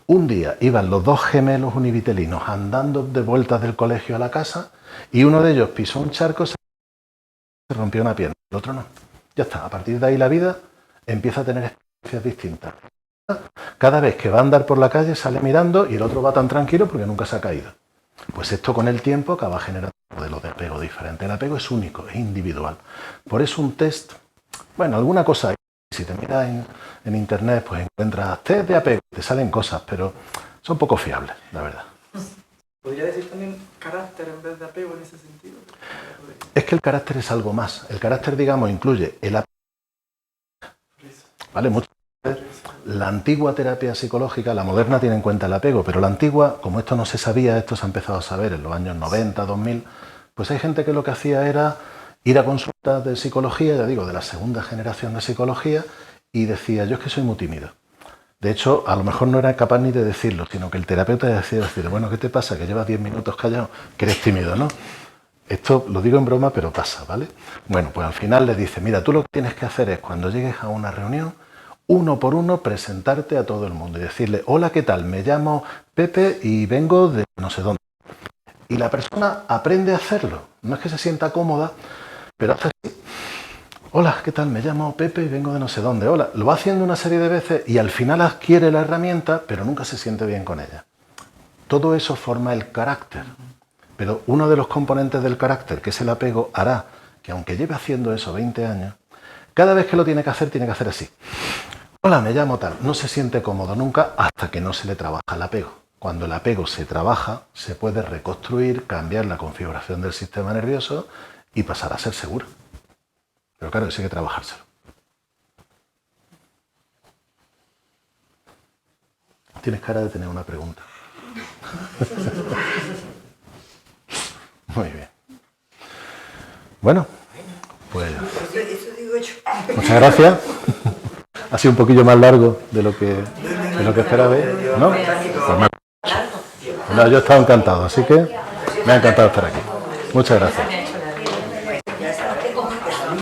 Un día iban los dos gemelos univitelinos andando de vueltas del colegio a la casa y uno de ellos pisó un charco, se rompió una pierna, el otro no. Ya está, a partir de ahí la vida empieza a tener experiencias distintas. Cada vez que va a andar por la calle sale mirando y el otro va tan tranquilo porque nunca se ha caído. Pues esto con el tiempo acaba generando modelos de apego diferentes. El apego es único, es individual. Por eso un test, bueno, alguna cosa hay. Si te miras en internet, pues encuentras test de apego, te salen cosas, pero son poco fiables, la verdad. ¿Podría decir también carácter en vez de apego en ese sentido? Es que el carácter es algo más. El carácter, digamos, incluye el apego. ¿Vale? Muchas veces la antigua terapia psicológica, la moderna tiene en cuenta el apego, pero la antigua, como esto no se sabía, esto se ha empezado a saber en los años 90, 2000, pues hay gente que lo que hacía era ir a consultas de psicología, ya digo, de la segunda generación de psicología, y decía, yo es que soy muy tímido. De hecho, a lo mejor no era capaz ni de decirlo, sino que el terapeuta decía, bueno, ¿qué te pasa? Que llevas 10 minutos callado, que eres tímido, ¿no? Esto lo digo en broma, pero pasa, ¿vale? Bueno, pues al final le dice, mira, tú lo que tienes que hacer es, cuando llegues a una reunión, uno por uno presentarte a todo el mundo y decirle, hola, ¿qué tal? Me llamo Pepe y vengo de no sé dónde. Y la persona aprende a hacerlo. No es que se sienta cómoda, pero hace así. Hola, ¿qué tal? Me llamo Pepe y vengo de no sé dónde. Hola. Lo va haciendo una serie de veces y al final adquiere la herramienta, pero nunca se siente bien con ella. Todo eso forma el carácter. Pero uno de los componentes del carácter, que es el apego, hará que aunque lleve haciendo eso 20 años, cada vez que lo tiene que hacer así. Hola, me llamo tal. No se siente cómodo nunca hasta que no se le trabaja el apego. Cuando el apego se trabaja, se puede reconstruir, cambiar la configuración del sistema nervioso y pasar a ser seguro. Pero claro, eso hay que trabajárselo. Tienes cara de tener una pregunta. Muy bien. Bueno, pues Eso digo yo. muchas gracias. Ha sido un poquillo más largo de lo que esperabais, ¿no? Pues no, yo he estado encantado, así que me ha encantado estar aquí. Muchas gracias.